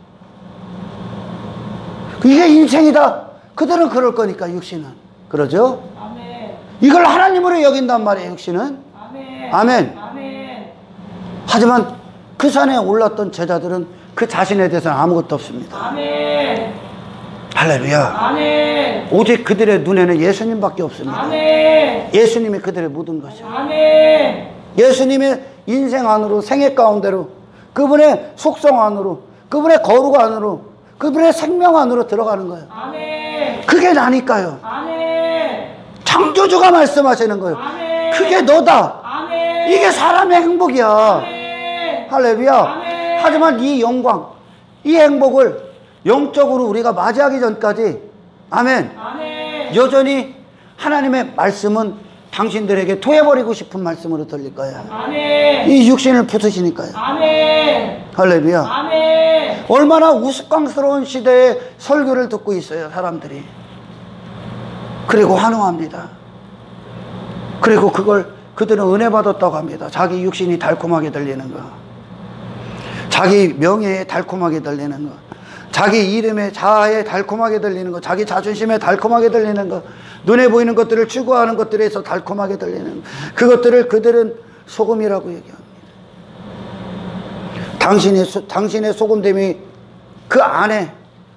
이게 인생이다. 그들은 그럴 거니까, 육신은. 그러죠? 아멘. 이걸 하나님으로 여긴단 말이에요, 육신은. 아멘. 아멘. 아멘. 하지만 그 산에 올랐던 제자들은 그 자신에 대해서는 아무것도 없습니다. 아멘. 할렐루야. 아멘. 오직 그들의 눈에는 예수님밖에 없습니다. 아멘. 예수님이 그들의 모든 것이에요. 아멘. 예수님의 인생 안으로, 생애 가운데로, 그분의 속성 안으로, 그분의 거룩 안으로, 그분의 생명 안으로 들어가는 거예요. 아멘. 그게 나니까요. 아멘. 창조주가 말씀하시는 거예요. 아멘. 그게 너다. 아멘. 이게 사람의 행복이야. 아멘. 할렐루야. 아멘. 하지만 이 영광, 이 행복을 영적으로 우리가 맞이하기 전까지, 아멘, 아멘. 여전히 하나님의 말씀은 당신들에게 토해버리고 싶은 말씀으로 들릴 거예요. 아멘. 이 육신을 부수시니까요. 아멘. 할렐루야. 아멘. 얼마나 우스꽝스러운 시대에 설교를 듣고 있어요, 사람들이. 그리고 환호합니다. 그리고 그들은 은혜 받았다고 합니다. 자기 육신이 달콤하게 들리는 거, 자기 명예에 달콤하게 들리는 거, 자기 이름에, 자아에 달콤하게 들리는 거, 자기 자존심에 달콤하게 들리는 거, 눈에 보이는 것들을 추구하는 것들에서 달콤하게 들리는 거, 그것들을 그들은 소금이라고 얘기합니다. 당신의 소금됨이 그 안에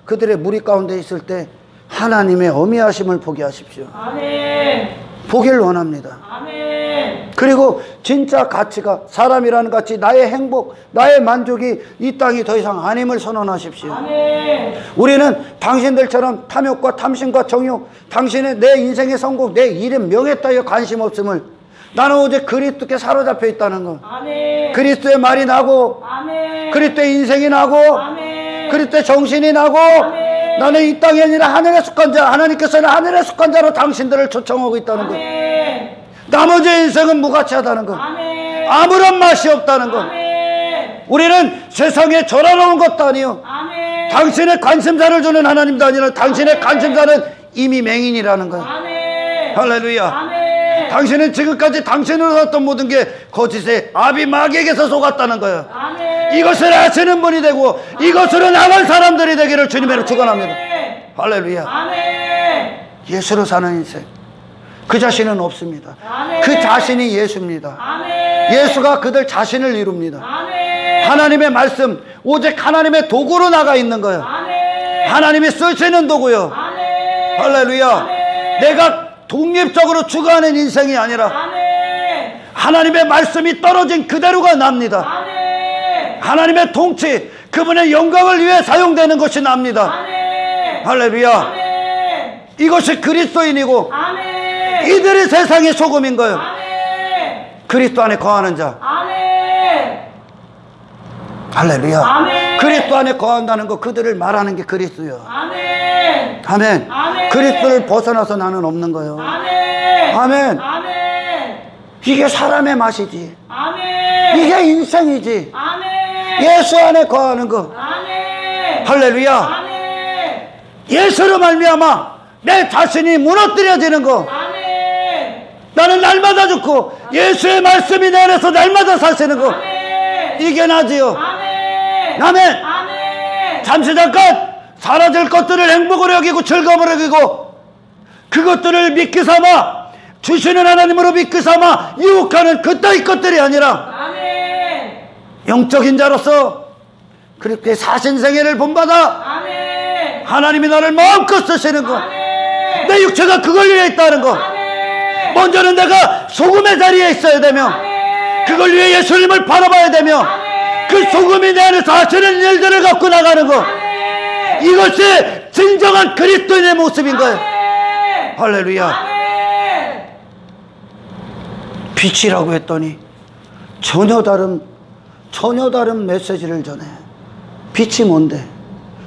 그들의 무리 가운데 있을 때 하나님의 어미하심을 보게 하십시오. 아멘. 보기를 원합니다. 아멘. 그리고 진짜 가치가, 사람이라는 가치, 나의 행복, 나의 만족이 이 땅이 더 이상 아님을 선언하십시오. 아멘. 우리는 당신들처럼 탐욕과 탐심과 정욕, 당신의 내 인생의 성공, 내 이름, 명예 따위에 관심 없음을, 나는 오직 그리스도께 사로잡혀 있다는 것, 아멘. 그리스도의 말이 나고, 아멘. 그리스도의 인생이 나고, 아멘. 그리스도의 정신이 나고, 아멘. 나는 이 땅이 아니라 하늘의 속한 자, 하나님께서는 하늘의 속한 자로 당신들을 초청하고 있다는 것, 아멘. 나머지 인생은 무가치하다는 것, 아멘. 아무런 맛이 없다는 것, 아멘. 우리는 세상에 절하놓은 것도 아니요, 아멘. 당신의 관심사를 주는 하나님도 아니라 당신의 관심사는 이미 맹인이라는 거예요. 아멘. 할렐루야. 아멘. 당신은 지금까지 당신으로 샀던 모든 게 거짓의 아비 마귀에게서 속았다는 거예요. 아멘. 이것을 아시는 분이 되고 이것으로 나간 사람들이 되기를 주님으로 축원합니다. 할렐루야. 아멘. 예수로 사는 인생, 그 자신은 없습니다. 아멘. 그 자신이 예수입니다. 아멘. 예수가 그들 자신을 이룹니다. 아멘. 하나님의 말씀, 오직 하나님의 도구로 나가 있는 거예요. 아멘. 하나님이 쓰시는 도구요. 아멘. 할렐루야. 아멘. 내가 독립적으로 추구하는 인생이 아니라 아멘. 하나님의 말씀이 떨어진 그대로가 납니다. 아멘. 하나님의 통치, 그분의 영광을 위해 사용되는 것이 납니다. 아멘. 할렐루야. 아멘. 이것이 그리스도인이고 아멘. 이들이 세상의 소금인 거예요. 아멘. 그리스도 안에 거하는 자. 아멘. 할렐루야. 아멘. 그리스도 안에 거한다는 거, 그들을 말하는 게 그리스도요. 아멘. 아멘. 아멘. 그리스도를 벗어나서 나는 없는 거예요. 아멘. 아멘. 아멘. 이게 사람의 맛이지. 아멘. 이게 인생이지. 아멘. 예수 안에 거하는 거. 아멘. 할렐루야. 아멘. 예수로 말미암아 내 자신이 무너뜨려지는 거. 아멘. 나는 날마다 죽고 예수의 말씀이 내 안에서 날마다 사시는 거. 아멘. 이겨나지요. 아멘. 아멘. 아멘. 잠시 잠깐 사라질 것들을 행복으로 여기고 즐거움으로 여기고 그것들을 믿기 삼아 주시는 하나님으로 믿기 삼아 유혹하는 그따위 것들이 아니라 아멘. 영적인 자로서 그렇게 사신생애를 본받아 아멘. 하나님이 나를 마음껏 쓰시는 것, 아멘. 내 육체가 그걸 위해 있다는 것, 아멘. 먼저는 내가 소금의 자리에 있어야 되며 아멘. 그걸 위해 예수님을 바라봐야 되며 아멘. 그 소금이 내 안에서 하시는 일들을 갖고 나가는 것, 아멘. 이것이 진정한 그리스도인의 모습인 거예요. 아멘. 할렐루야. 아멘. 빛이라고 했더니 전혀 다른 메시지를 전해. 빛이 뭔데?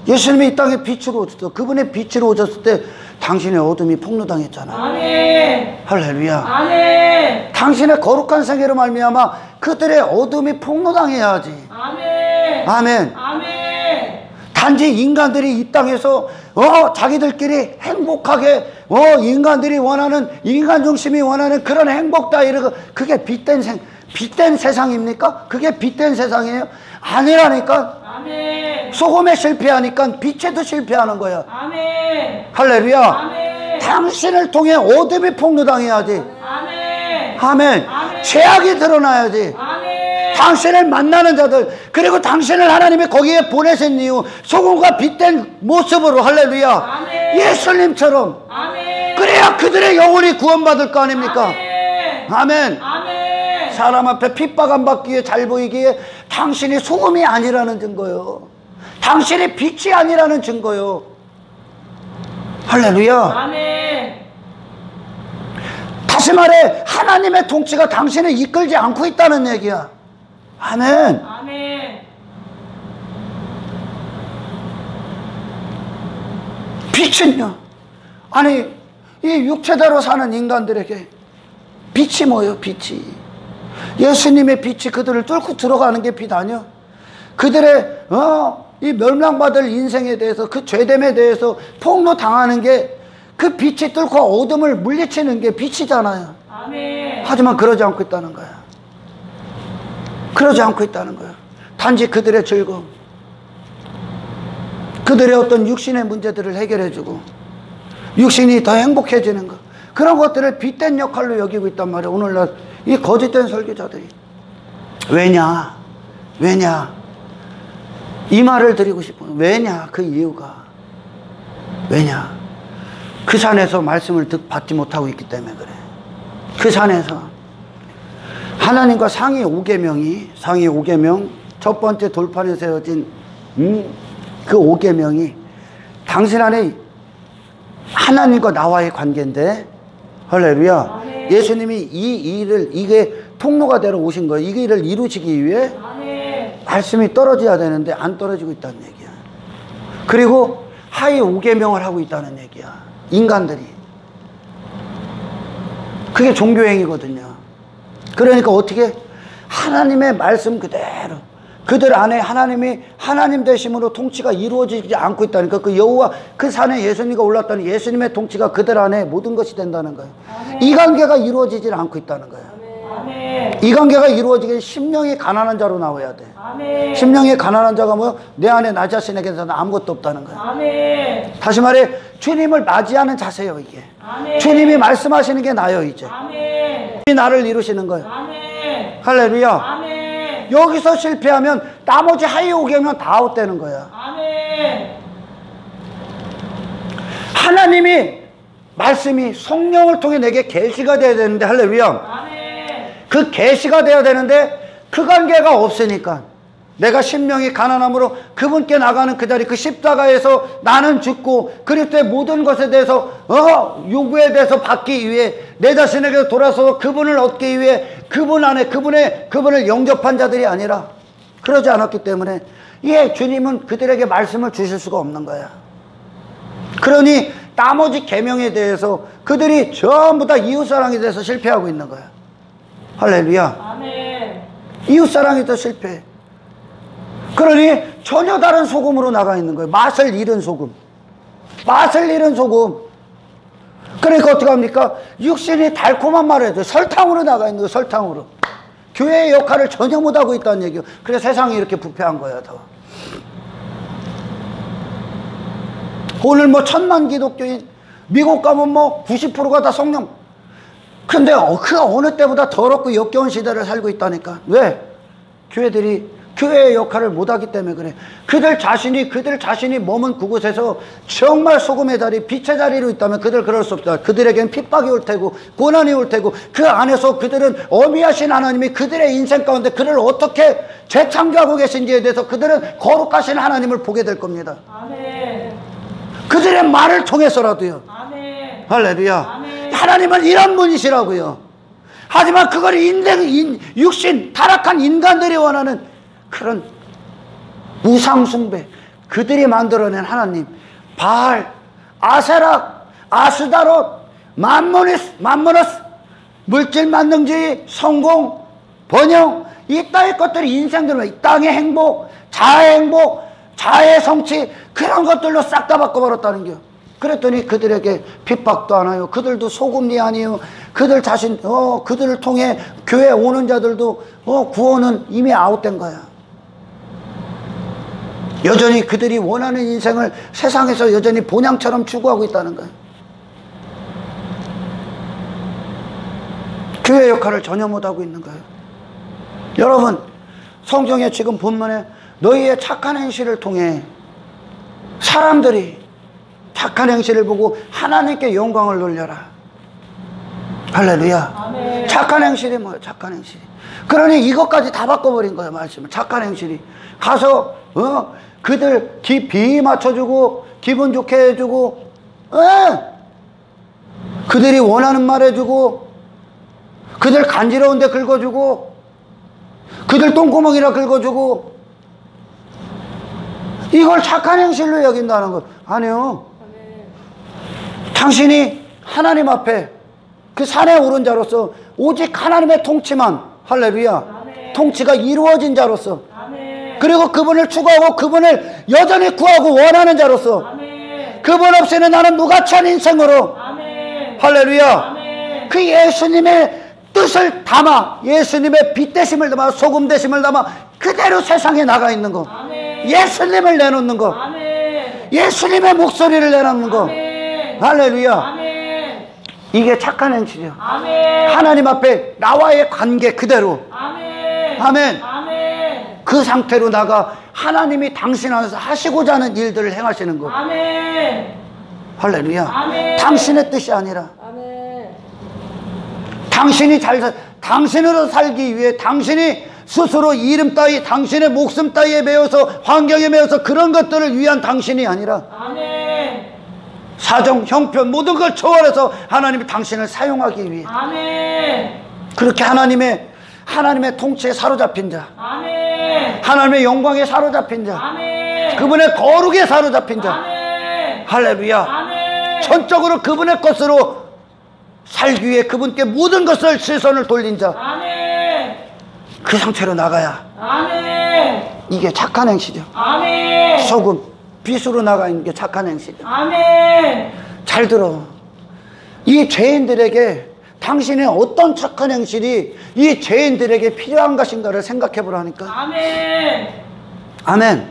예수님이 이 땅에 빛으로 오셨어. 그분의 빛으로 오셨을 때 당신의 어둠이 폭로당했잖아. 아멘. 할렐루야. 아멘. 당신의 거룩한 생애로 말미암아 그들의 어둠이 폭로당해야지. 아멘. 아멘. 아멘. 단지 인간들이 이 땅에서 자기들끼리 행복하게 인간들이 원하는, 인간 중심이 원하는 그런 행복 따위를, 그게 빛된 세상입니까? 그게 빛된 세상이에요? 아니라니까. 아멘. 소금에 실패하니까 빛에도 실패하는 거야. 아멘. 할렐루야. 아멘. 당신을 통해 어둠이 폭로당해야지. 아멘. 아멘. 아멘. 죄악이 드러나야지. 아멘. 당신을 만나는 자들, 그리고 당신을 하나님이 거기에 보내신 이유, 소금과 빛된 모습으로, 할렐루야, 아멘. 예수님처럼, 아멘. 그래야 그들의 영혼이 구원받을 거 아닙니까? 아멘. 아멘. 아멘. 사람 앞에 핍박 안 받기에, 잘 보이기에 당신이 소금이 아니라는 증거요, 당신이 빛이 아니라는 증거요. 할렐루야. 아멘. 다시 말해, 하나님의 통치가 당신을 이끌지 않고 있다는 얘기야. 아멘. 아멘. 빛은요, 아니 이 육체대로 사는 인간들에게 빛이 뭐예요? 빛이 예수님의 빛이 그들을 뚫고 들어가는 게 빛 아니야? 그들의 이 멸망받을 인생에 대해서, 그 죄됨에 대해서 폭로당하는 게, 그 빛이 뚫고 어둠을 물리치는 게 빛이잖아요. 아멘. 하지만 그러지 않고 있다는 거야. 그러지 않고 있다는 거야. 단지 그들의 즐거움, 그들의 어떤 육신의 문제들을 해결해주고 육신이 더 행복해지는 것, 그런 것들을 빛된 역할로 여기고 있단 말이야. 오늘날 이 거짓된 설교자들이. 왜냐 이 말을 드리고 싶어. 왜냐? 그 이유가 왜냐? 그 산에서 말씀을 받지 못하고 있기 때문에 그래. 그 산에서 하나님과 상위 5계명 첫 번째 돌판에 세워진 그 5계명이 당신 안에 하나님과 나와의 관계인데, 할렐루야. 아멘. 예수님이 이게 통로가 되러 오신 거예요. 이 일을 이루시기 위해 아멘. 말씀이 떨어져야 되는데 안 떨어지고 있다는 얘기야. 그리고 하위 5계명을 하고 있다는 얘기야, 인간들이. 그게 종교행위거든요. 그러니까 어떻게? 하나님의 말씀 그대로 그들 안에 하나님이 하나님 되심으로 통치가 이루어지지 않고 있다니까. 그 여호와 그 산에 예수님이 올랐다는 예수님의 통치가 그들 안에 모든 것이 된다는 거예요. 아멘. 이 관계가 이루어지지 않고 있다는 거예요. 아멘. 이 관계가 이루어지기 심령이 가난한 자로 나와야 돼. 아멘. 심령이 가난한 자가 뭐요? 내 안에 나 자신에게서는 아무것도 없다는 거예요. 아멘. 다시 말해, 주님을 맞이하는 자세요, 이게. 아멘. 주님이 말씀하시는 게 나요, 이제. 아멘. 이 나를 이루시는 거예요. 아멘. 할렐루야. 아멘. 여기서 실패하면 나머지 하위 5계명 다 아웃되는 거야. 아멘. 하나님이 말씀이 성령을 통해 내게 계시가 돼야 되는데, 할렐루야, 아멘. 그 계시가 돼야 되는데 그 관계가 없으니까 내가 심령이 가난함으로 그분께 나가는 그 자리, 그 십자가에서 나는 죽고 그리스도의 모든 것에 대해서 요구에 대해서 받기 위해 내 자신에게 돌아서서 그분을 얻기 위해 그분 안에 그분을 영접한 자들이 아니라, 그러지 않았기 때문에 주님은 그들에게 말씀을 주실 수가 없는 거야. 그러니 나머지 계명에 대해서 그들이 전부 다 이웃사랑에 대해서 실패하고 있는 거야. 할렐루야. 아멘. 이웃사랑에 더 실패해. 그러니 전혀 다른 소금으로 나가 있는 거예요. 맛을 잃은 소금. 그러니까 어떻게 합니까? 육신이 달콤한 말을 해도 설탕으로 나가 있는 거예요. 설탕으로. 교회의 역할을 전혀 못하고 있다는 얘기예요. 그래서 세상이 이렇게 부패한 거야. 더. 오늘 뭐 1000만 기독교인, 미국 가면 뭐 90%가 다 성령. 근데 그 어느 때보다 더럽고 역겨운 시대를 살고 있다니까. 왜? 교회들이 교회의 역할을 못하기 때문에 그래. 그들 자신이 머문 그곳에서 정말 소금의 자리, 빛의 자리로 있다면 그들 그럴 수 없다. 그들에겐 핍박이 올 테고 고난이 올 테고 그 안에서 그들은 어미하신 하나님이 그들의 인생 가운데 그를 어떻게 재창조하고 계신지에 대해서 그들은 거룩하신 하나님을 보게 될 겁니다. 아멘. 그들의 말을 통해서라도요. 아멘. 할렐루야. 아멘. 하나님은 이런 분이시라고요. 하지만 그걸 육신 타락한 인간들이 원하는 그런 우상숭배, 그들이 만들어낸 하나님, 바알, 아세락, 아스다롯, 만모너스, 물질 만능주의, 성공, 번영, 이 땅의 것들이 인생들로 이 땅의 행복, 자아의 성취, 그런 것들로 싹 다 바꿔버렸다는 거예요. 그랬더니 그들에게 핍박도 안 와요. 그들도 소금이 아니에요. 그들 자신, 그들을 통해 교회 오는 자들도 구원은 이미 아웃된 거야. 여전히 그들이 원하는 인생을 세상에서 여전히 본향처럼 추구하고 있다는 거예요. 교회 역할을 전혀 못하고 있는 거예요. 여러분, 성경에 지금 본문에 너희의 착한 행실을 통해 사람들이 착한 행실을 보고 하나님께 영광을 돌려라. 할렐루야. 아멘. 착한 행실이 뭐예요? 착한 행실이. 그러니 이것까지 다 바꿔버린 거예요. 말씀을. 착한 행실이. 가서 그들 비 맞춰주고 기분 좋게 해주고 그들이 원하는 말 해주고 그들 간지러운데 긁어주고 그들 똥구멍이라 긁어주고 이걸 착한 행실로 여긴다는 것. 아니요. 당신이 하나님 앞에 그 산에 오른 자로서 오직 하나님의 통치만, 할렐루야, 통치가 이루어진 자로서, 그리고 그분을 추구하고 그분을 여전히 구하고 원하는 자로서, 그분 없이는 나는 무가치한 인생으로, 할렐루야, 그 예수님의 뜻을 담아, 예수님의 빛 되심을 담아, 소금 되심을 담아 그대로 세상에 나가 있는 거, 예수님을 내놓는 거, 예수님의 목소리를 내놓는 거, 할렐루야. 이게 착한 행실이요. 하나님 앞에 나와의 관계 그대로, 아멘. 그 상태로 나가 하나님이 당신 안에서 하시고자 하는 일들을 행하시는 거, 할렐루야. 당신의 뜻이 아니라 당신이 당신으로 살기 위해 당신이 스스로 이름 따위, 당신의 목숨 따위에 매여서 환경에 매여서 그런 것들을 위한 당신이 아니라 사정, 형편 모든 걸 초월해서 하나님이 당신을 사용하기 위해 그렇게 하나님의 통치에 사로잡힌 자, 하나님의 영광에 사로잡힌 자, 그분의 거룩에 사로잡힌 자, 할렐루야. 전적으로 그분의 것으로 살기 위해 그분께 모든 것을 시선을 돌린 자, 그 상태로 나가야 이게 착한 행실이죠. 소금, 빛으로 나가는 게 착한 행실이죠. 잘 들어. 이 죄인들에게 당신의 어떤 착한 행실이 이 죄인들에게 필요한 것인가를 생각해 보라니까. 아멘.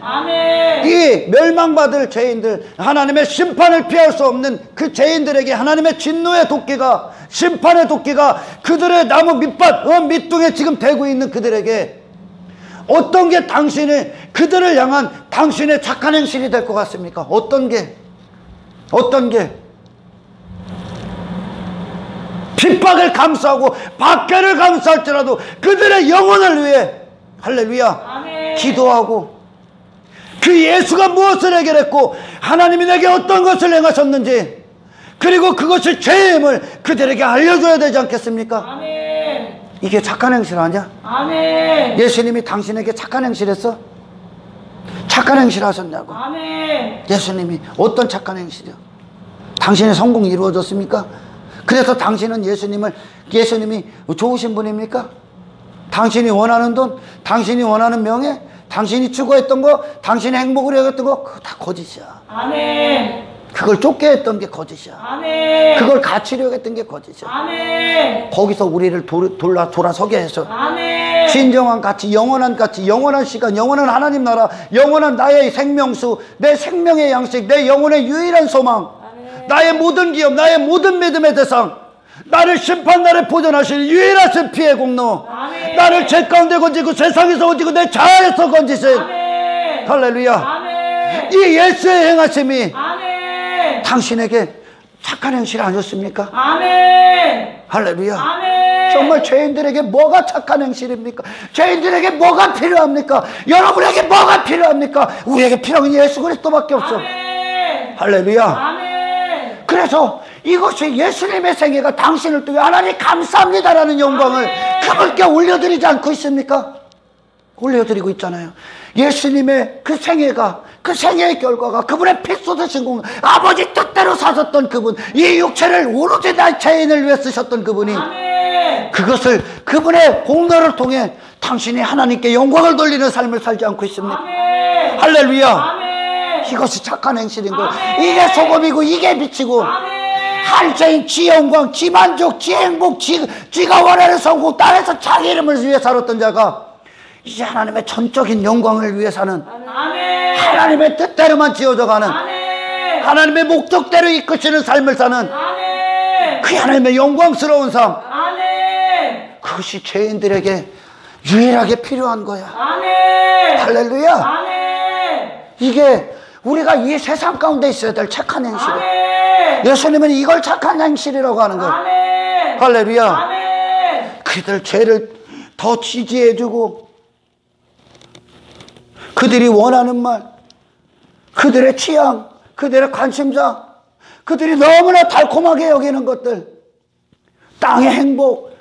이 멸망받을 죄인들, 하나님의 심판을 피할 수 없는 그 죄인들에게 하나님의 진노의 도끼가, 심판의 도끼가 그들의 나무 밑밭, 밑둥에 지금 대고 있는 그들에게 어떤 게 그들을 향한 당신의 착한 행실이 될 것 같습니까? 어떤 게 핍박을 감수하고 박해를 감수할지라도 그들의 영혼을 위해, 할렐루야, 기도하고 그 예수가 무엇을 해결했고 하나님이 내게 어떤 것을 행하셨는지, 그리고 그것이 죄임을 그들에게 알려줘야 되지 않겠습니까? 이게 착한 행실 아니야? 예수님이 당신에게 착한 행실 했어? 착한 행실 하셨냐고. 예수님이 어떤 착한 행실이요? 당신의 성공이 이루어졌습니까? 그래서 당신은 예수님이 좋으신 분입니까? 당신이 원하는 돈, 당신이 원하는 명예, 당신이 추구했던 거, 당신이 행복을 여겼던 거, 그거 다 거짓이야. 그걸 쫓게 했던 게 거짓이야. 그걸 가치려 했던 게 거짓이야. 거기서 우리를 돌아서게 해서 진정한 가치, 영원한 가치, 영원한 시간, 영원한 하나님 나라, 영원한 나의 생명수, 내 생명의 양식, 내 영혼의 유일한 소망, 나의 모든 기업, 나의 모든 믿음의 대상, 나를 심판날에 보존하실 유일하신 피의 공로, 나를 죄 가운데 건지고 세상에서 건지고 내 자아에서 건지신 할렐루야. 이 예수의 행하심이 당신에게 착한 행실 아니었습니까? 할렐루야. 정말 죄인들에게 뭐가 착한 행실입니까? 죄인들에게 뭐가 필요합니까? 여러분에게 뭐가 필요합니까? 우리에게 필요한 건 예수 그리스도밖에 없어. 할렐루야. 그래서 이것이 예수님의 생애가 당신을 통해 하나님 감사합니다라는 영광을 그분께 올려드리지 않고 있습니까? 올려드리고 있잖아요. 예수님의 그 생애가, 그 생애의 결과가 그분의 피 쏟으신 공, 아버지 뜻대로 사셨던 그분, 이 육체를 오로지 나 죄인을 위해 쓰셨던 그분이 그것을 그분의 공로를 통해 당신이 하나님께 영광을 돌리는 삶을 살지 않고 있습니다. 할렐루야. 이것이 착한 행실인 거예요. 이게 소금이고 이게 빛이고 한 죄인 지 영광, 지 만족, 지 행복, 지가 원하는 성공 땅에서 자기 이름을 위해 살았던 자가 이제 하나님의 전적인 영광을 위해 사는, 하나님의 뜻대로만 지어져 가는, 하나님의 목적대로 이끄시는 삶을 사는 그 하나님의 영광스러운 삶, 그것이 죄인들에게 유일하게 필요한 거야. 할렐루야. 이게 우리가 이 세상 가운데 있어야 될 착한 행실이에요. 예수님은 이걸 착한 행실이라고 하는 거예요. 할렐루야. 그들 죄를 더 지지해주고 그들이 원하는 말, 그들의 취향, 그들의 관심사, 그들이 너무나 달콤하게 여기는 것들, 땅의 행복,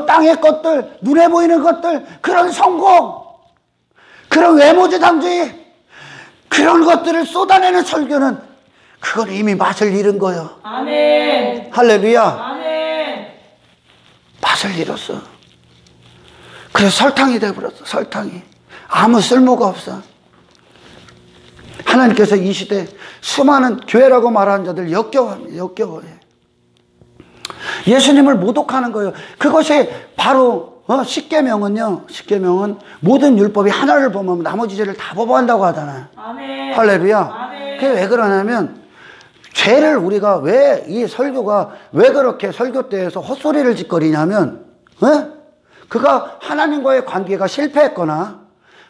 땅의 것들, 눈에 보이는 것들, 그런 성공, 그런 외모지상주의, 그런 것들을 쏟아내는 설교는 그건 이미 맛을 잃은 거예요. 아멘. 할렐루야. 아멘. 맛을 잃었어. 그래서 설탕이 돼버렸어. 설탕이 아무 쓸모가 없어. 하나님께서 이 시대 수많은 교회라고 말하는 자들 역겨워합니다. 역겨워해. 예수님을 모독하는 거예요. 그것이 바로 십계명은요. 십계명은 모든 율법이 하나를 범하면 나머지 죄를 다 범한다고 하잖아요. 아멘. 할렐루야. 아멘. 그게 왜 그러냐면 죄를 우리가 왜 이 설교가 왜 그렇게 설교 때에서 헛소리를 짓거리냐면 그가 하나님과의 관계가 실패했거나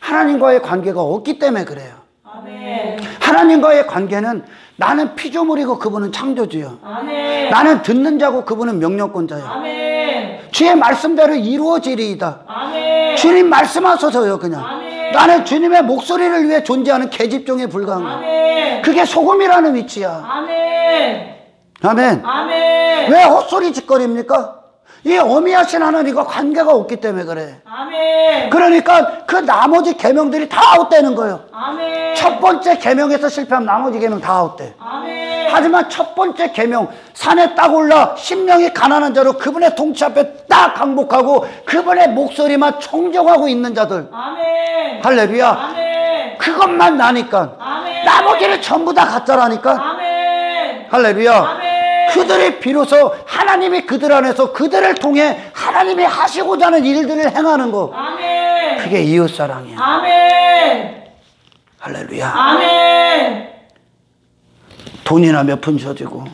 하나님과의 관계가 없기 때문에 그래요. 아멘. 하나님과의 관계는 나는 피조물이고 그분은 창조주요. 아멘. 나는 듣는 자고 그분은 명령권자요. 아멘. 주의 말씀대로 이루어지리이다. 아멘. 주님 말씀하소서요. 그냥 아멘. 나는 주님의 목소리를 위해 존재하는 계집종에 불과한 거야. 아멘. 그게 소금이라는 위치야. 아멘. 아멘. 아멘. 왜 헛소리 짓거립니까? 이 어미하신 하나님과 관계가 없기 때문에 그래. 아멘. 그러니까 그 나머지 계명들이 다 아웃되는 거예요. 아멘. 첫 번째 계명에서 실패하면 나머지 계명 다 아웃돼. 아멘. 하지만 첫 번째 계명, 산에 딱 올라 심령이 가난한 자로 그분의 통치 앞에 딱 항복하고 그분의 목소리만 청정하고 있는 자들. 아멘. 할렐루야. 아멘. 그것만 나니까. 아멘. 나머지는 전부 다 가짜라니까. 아멘. 할렐루야. 아멘. 그들이 비로소 하나님이 그들 안에서 그들을 통해 하나님이 하시고자 하는 일들을 행하는 거. 아멘. 그게 이웃사랑이야. 아멘. 할렐루야. 아멘. 돈이나 몇 푼 줘주고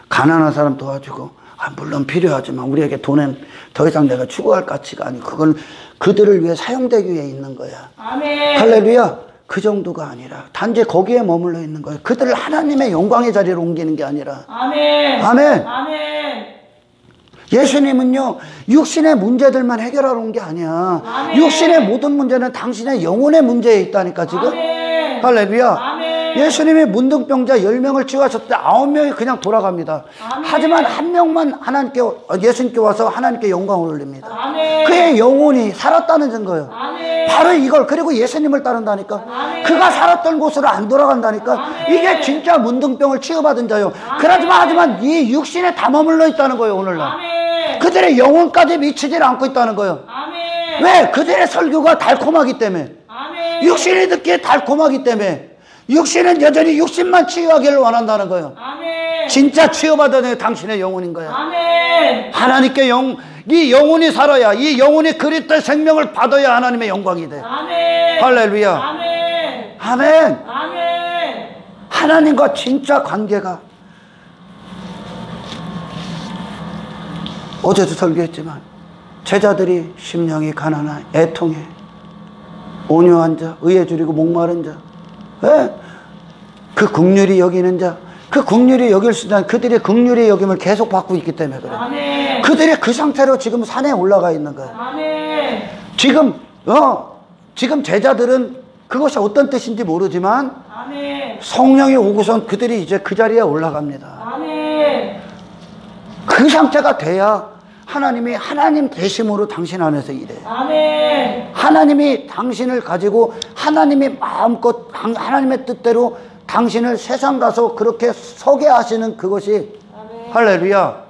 가난한 사람 도와주고 물론 필요하지만 우리에게 돈은 더 이상 내가 추구할 가치가 아니고 그건 그들을 위해 사용되기 위해 있는 거야. 아멘. 할렐루야. 그 정도가 아니라 단지 거기에 머물러 있는 거예요. 그들을 하나님의 영광의 자리로 옮기는 게 아니라. 아멘. 아멘. 아멘. 예수님은요 육신의 문제들만 해결하러 온 게 아니야. 아멘. 육신의 모든 문제는 당신의 영혼의 문제에 있다니까 지금. 아멘. 할렐루야. 아멘. 예수님이 문둥병자 10명을 치유하셨을 때 9명이 그냥 돌아갑니다. 아멘. 하지만 한 명만 예수님께 와서 하나님께 영광을 올립니다. 아멘. 그의 영혼이 살았다는 증거예요. 아멘. 바로 이걸. 그리고 예수님을 따른다니까. 아멘. 그가 살았던 곳으로 안 돌아간다니까. 아멘. 이게 진짜 문둥병을 치유받은 자요. 하지만 이 육신에 다 머물러 있다는 거예요. 오늘날 아멘. 그들의 영혼까지 미치질 않고 있다는 거예요. 아멘. 왜? 그들의 설교가 달콤하기 때문에. 아멘. 육신이 듣기에 달콤하기 때문에. 육신은 여전히 육신만 치유하기를 원한다는 거예요. 아멘. 진짜 치유받아야 당신의 영혼인 거예요. 아멘. 하나님께 네 영혼이 살아야, 이 영혼이 그리스도의 생명을 받아야 하나님의 영광이 돼. 아멘. 할렐루야. 아멘. 아멘. 아멘. 하나님과 진짜 관계가, 어제도 설교했지만 제자들이 심령이 가난한 애통해 온유한 자, 의에 줄이고 목마른 자, 예? 그 긍휼히 여기는 자, 그 긍휼히 여길 수 있는, 그들의 긍휼히 여김을 계속 받고 있기 때문에 그래. 아멘. 그들이 그 상태로 지금 산에 올라가 있는 거야. 아멘. 지금 제자들은 그것이 어떤 뜻인지 모르지만 아멘. 성령이 오고선 그들이 이제 그 자리에 올라갑니다. 아멘. 그 상태가 돼야 하나님이 하나님 되심으로 당신 안에서 일해. 아멘. 하나님이 당신을 가지고 하나님이 마음껏 하나님의 뜻대로 당신을 세상 가서 그렇게 서게 하시는 그것이, 아멘. 할렐루야,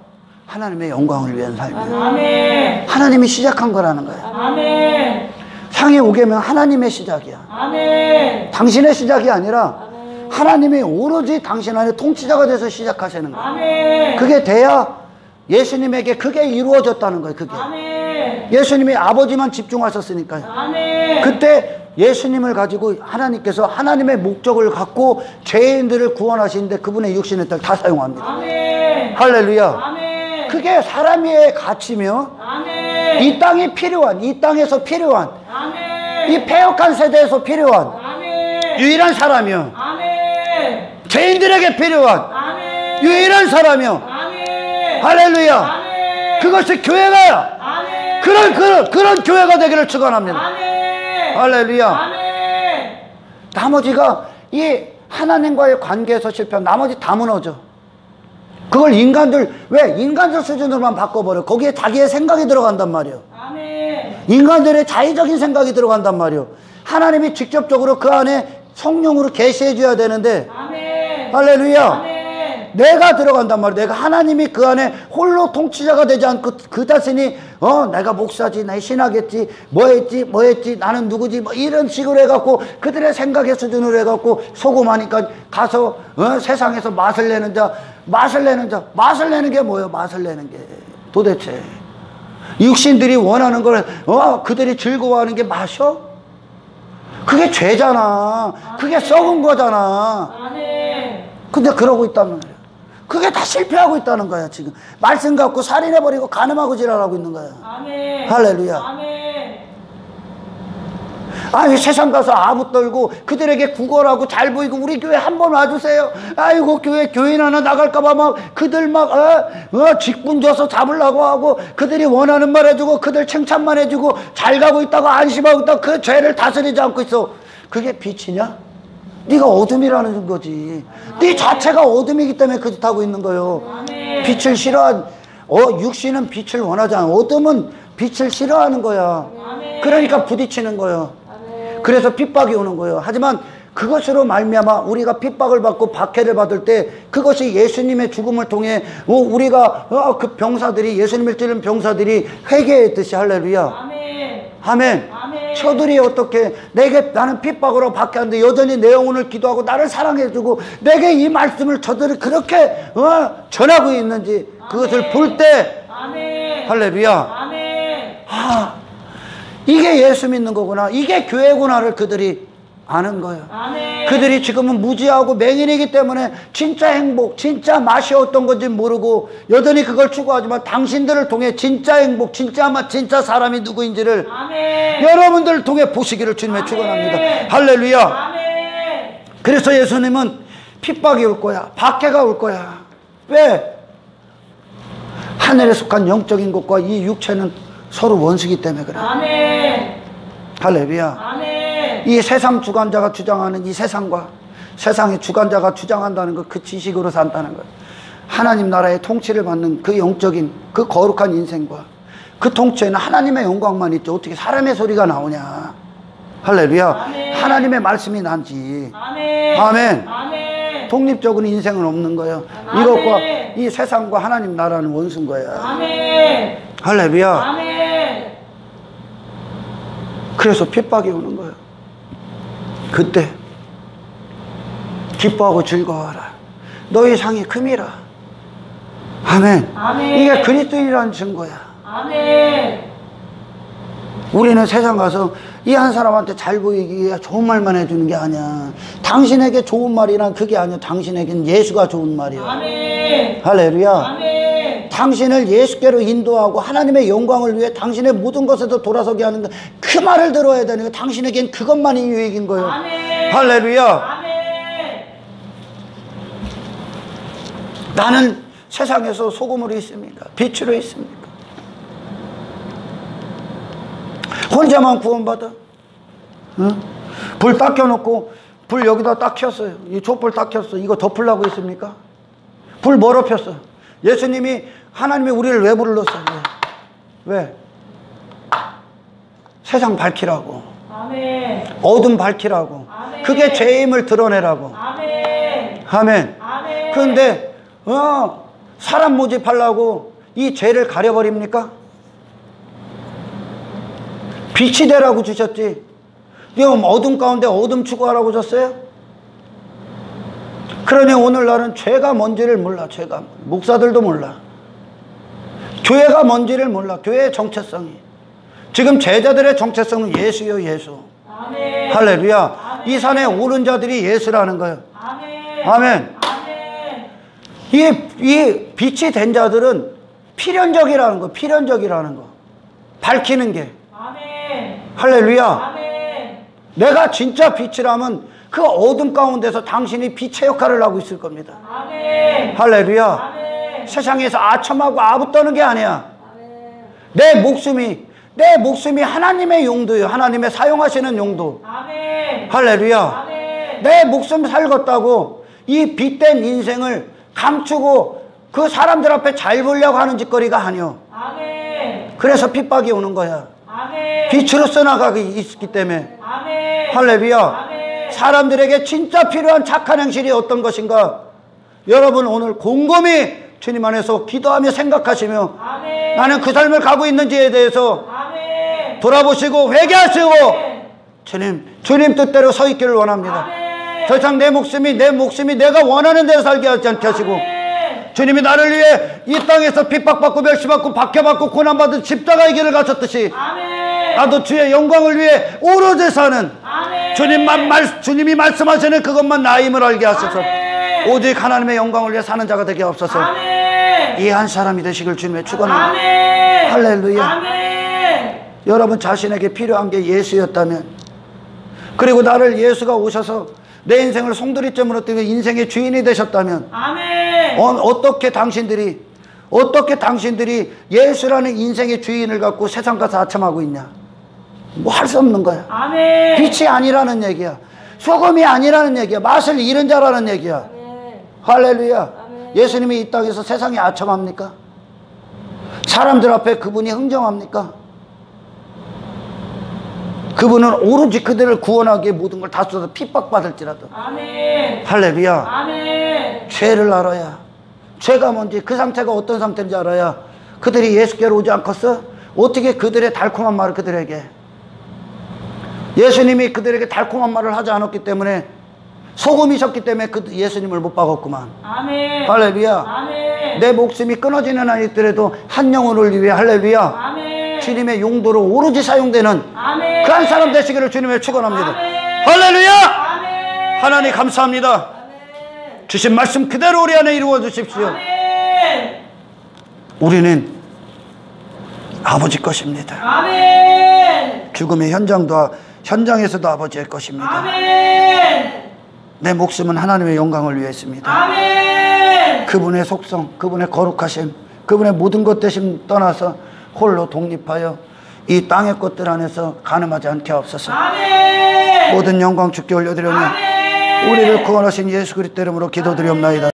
하나님의 영광을 위한 삶이에요. 아멘. 하나님이 시작한 거라는 거야. 아멘. 상에 오게 되면 하나님의 시작이야. 아멘. 당신의 시작이 아니라 아멘. 하나님이 오로지 당신 안에 통치자가 돼서 시작하시는 거야. 아멘. 그게 돼야 예수님에게 그게 이루어졌다는 거예요. 그게 아멘. 예수님이 아버지만 집중하셨으니까요. 아멘. 그때 예수님을 가지고 하나님께서 하나님의 목적을 갖고 죄인들을 구원하시는데 그분의 육신의 딸 다 사용합니다. 아멘. 할렐루야. 아멘. 그게 사람의 가치며 아멘. 이 땅이 필요한, 이 땅에서 필요한, 아멘. 이 패역한 세대에서 필요한 아멘. 유일한 사람이요. 아멘. 죄인들에게 필요한 아멘. 유일한 사람이요. 아멘. 할렐루야. 아멘. 그것이 교회가야. 아멘. 그런 교회가 되기를 축원합니다. 아멘. 할렐루야. 아멘. 나머지가 이 하나님과의 관계에서 실패하면 나머지 다 무너져. 그걸 인간들 수준으로만 바꿔버려. 거기에 자기의 생각이 들어간단 말이에요. 아멘. 인간들의 자의적인 생각이 들어간단 말이에요. 하나님이 직접적으로 그 안에 성령으로 계시해 줘야 되는데, 아멘. 할렐루야. 아멘. 내가 들어간단 말이에요. 내가 하나님이 그 안에 홀로 통치자가 되지 않고 그 자신이 내가 목사지, 나 신하겠지, 뭐 했지, 나는 누구지, 뭐 이런 식으로 해갖고 그들의 생각의 수준으로 해갖고 소금하니까 가서 세상에서 맛을 내는 게 뭐예요? 맛을 내는 게 도대체 육신들이 원하는 걸 그들이 즐거워하는 게 마셔? 그게 죄잖아. 그게 썩은 거잖아. 아멘. 근데 그러고 있다는 거예요. 그게 다 실패하고 있다는 거야. 지금 말씀 갖고 살인해버리고 간음하고 지랄하고 있는 거야. 아멘. 할렐루야. 아멘. 아니 세상 가서 아부 떨고 그들에게 구걸하고 잘 보이고 우리 교회 한번 와주세요. 아이고 교인 하나 나갈까봐 막 그들 막 직분 줘서 잡으려고 하고 그들이 원하는 말 해주고 그들 칭찬만 해주고 잘 가고 있다고 안심하고 있다고 그 죄를 다스리지 않고 있어. 그게 빛이냐? 네가 어둠이라는 거지. 네 자체가 어둠이기 때문에 그 짓 하고 있는 거예요. 아멘. 빛을 싫어한 육신은 빛을 원하지 않아. 어둠은 빛을 싫어하는 거야. 아멘. 그러니까 부딪히는 거예요. 아멘. 그래서 핍박이 오는 거예요. 하지만 그것으로 말미암아 우리가 핍박을 받고 박해를 받을 때 그것이 예수님의 죽음을 통해 우리가 그 병사들이 예수님을 찌른 병사들이 회개했듯이 할렐루야. 아멘. 아멘. 아멘. 저들이 어떻게 나는 핍박으로 박해하는데 여전히 내 영혼을 기도하고 나를 사랑해주고 내게 이 말씀을 저들이 그렇게 전하고 있는지 그것을 볼 때 아멘. 할렐루야. 아멘. 이게 예수 믿는 거구나. 이게 교회구나를 그들이 아는 거예요. 아멘. 그들이 지금은 무지하고 맹인이기 때문에 진짜 행복, 진짜 맛이 어떤 건지 모르고 여전히 그걸 추구하지만 당신들을 통해 진짜 행복, 진짜 맛, 진짜 사람이 누구인지를 아멘. 여러분들을 통해 보시기를 주님의 축원합니다. 할렐루야. 아멘. 그래서 예수님은 핍박이 올 거야. 박해가 올 거야. 왜? 하늘에 속한 영적인 것과 이 육체는 서로 원수기 때문에 그래. 아멘. 할렐루야. 아멘. 이 세상 주관자가 주장하는 이 세상과 세상의 주관자가 주장한다는 것, 그 지식으로 산다는 것, 하나님 나라의 통치를 받는 그 영적인 그 거룩한 인생과 그 통치에는 하나님의 영광만 있죠. 어떻게 사람의 소리가 나오냐. 할렐루야. 아멘. 하나님의 말씀이 난지. 아멘. 아멘. 아멘. 독립적인 인생은 없는 거예요. 아멘. 이것과 이 세상과 하나님 나라는 원수인 거야. 아멘. 할렐루야. 아멘. 그래서 핍박이 오는 거예요. 그때 기뻐하고 즐거워하라. 너희 상이 큼이라. 아멘. 아멘. 이게 그리스도인이라는 증거야. 아멘. 우리는 세상 가서 이 한 사람한테 잘 보이기 위해 좋은 말만 해주는 게 아니야. 당신에게 좋은 말이란 그게 아니야. 당신에겐 예수가 좋은 말이야. 아멘. 할렐루야. 아멘. 당신을 예수께로 인도하고 하나님의 영광을 위해 당신의 모든 것에도 돌아서게 하는 그 말을 들어야 되는 거야. 당신에겐 그것만이 유익인 거예요. 아멘. 할렐루야. 아멘. 나는 세상에서 소금으로 있습니까? 빛으로 있습니까? 혼자만 구원받아? 응? 불 딱 켜놓고 불 여기다 딱 켰어요. 이 촛불 딱 켰어. 이거 덮으려고 있습니까? 불 뭐로 폈어? 예수님이 하나님이 우리를 왜 불렀어요? 왜? 세상 밝히라고. 아멘. 어둠 밝히라고. 아멘. 그게 죄임을 드러내라고. 아멘. 아멘. 아멘. 그런데 사람 모집하려고 이 죄를 가려버립니까? 빛이 되라고 주셨지. 그럼 어둠 가운데 어둠 추구하라고 줬어요? 그러니 오늘날은 죄가 뭔지를 몰라. 죄가 목사들도 몰라. 교회가 뭔지를 몰라. 교회의 정체성이. 지금 제자들의 정체성은 예수요, 예수. 아멘. 할렐루야. 아멘. 이 산에 오른 자들이 예수라는 거예요. 아멘. 아멘. 아멘. 이 빛이 된 자들은 필연적이라는 거. 필연적이라는 거. 밝히는 게. 아멘. 할렐루야. 아멘. 내가 진짜 빛이라면 그 어둠 가운데서 당신이 빛의 역할을 하고 있을 겁니다. 아멘. 할렐루야. 아멘. 세상에서 아첨하고 아부 떠는 게 아니야. 아멘. 내 목숨이 하나님의 용도예요. 하나님의 사용하시는 용도. 아멘. 할렐루야. 아멘. 내 목숨 살겠다고 이 빛된 인생을 감추고 그 사람들 앞에 잘 보려고 하는 짓거리가 아니요. 아멘. 그래서 핍박이 오는 거야. 아멘. 빛으로 써나가기 있기 때문에. 아멘. 할렐루야. 아멘. 사람들에게 진짜 필요한 착한 행실이 어떤 것인가? 여러분 오늘 곰곰이 주님 안에서 기도하며 생각하시며 아멘. 나는 그 삶을 가고 있는지에 대해서 아멘. 돌아보시고 회개하시고 아멘. 주님 뜻대로 서 있기를 원합니다. 아멘. 더 이상 내 목숨이 내가 원하는 대로 살게 하지 않게 하시고 아멘. 주님이 나를 위해 이 땅에서 핍박받고 멸시받고 박해받고 고난받은 십자가의 길을 가셨듯이 아멘. 나도 주의 영광을 위해 오로지 사는 아멘. 주님이 말씀하시는 그것만 나임을 알게 하셔서 아멘. 오직 하나님의 영광을 위해 사는 자가 되게 없어서 아멘. 이 한 사람이 되시길 주님의 축원합니다. 아멘. 할렐루야. 아멘. 여러분 자신에게 필요한 게 예수였다면 그리고 나를 예수가 오셔서 내 인생을 송두리째 뜨고 인생의 주인이 되셨다면 아멘. 어떻게 당신들이 예수라는 인생의 주인을 갖고 세상 가서 아첨하고 있냐? 뭐 할 수 없는 거야. 아멘. 빛이 아니라는 얘기야. 소금이 아니라는 얘기야. 맛을 잃은 자라는 얘기야. 할렐루야. 아멘. 예수님이 이 땅에서 세상에 아첨합니까? 사람들 앞에 그분이 흥정합니까? 그분은 오로지 그들을 구원하기에 모든 걸 다 쏟아 핍박받을지라도. 아멘. 할렐루야. 아멘. 죄를 알아야, 죄가 뭔지 그 상태가 어떤 상태인지 알아야 그들이 예수께로 오지 않겠어? 어떻게 그들의 달콤한 말을 그들에게, 예수님이 그들에게 달콤한 말을 하지 않았기 때문에, 소금이셨기 때문에 그 예수님을 못 박았구만. 아멘. 할렐루야. 아멘. 내 목숨이 끊어지는 한이 있더라도 한 영혼을 위해, 할렐루야, 아멘. 주님의 용도로 오로지 사용되는 아멘. 그 한 사람 되시기를 주님의 축원합니다. 아멘. 할렐루야. 아멘. 하나님 감사합니다. 아멘. 주신 말씀 그대로 우리 안에 이루어 주십시오. 아멘. 우리는 아버지 것입니다. 아멘. 죽음의 현장에서도 아버지의 것입니다. 아멘. 내 목숨은 하나님의 영광을 위해 했습니다. 아멘. 그분의 속성, 그분의 거룩하심, 그분의 모든 것 대신 떠나서 홀로 독립하여 이 땅의 것들 안에서 가늠하지 않게 하옵소서. 아멘. 모든 영광 주께 올려드리며 아멘. 우리를 구원하신 예수 그리스도 이름으로 기도드리옵나이다.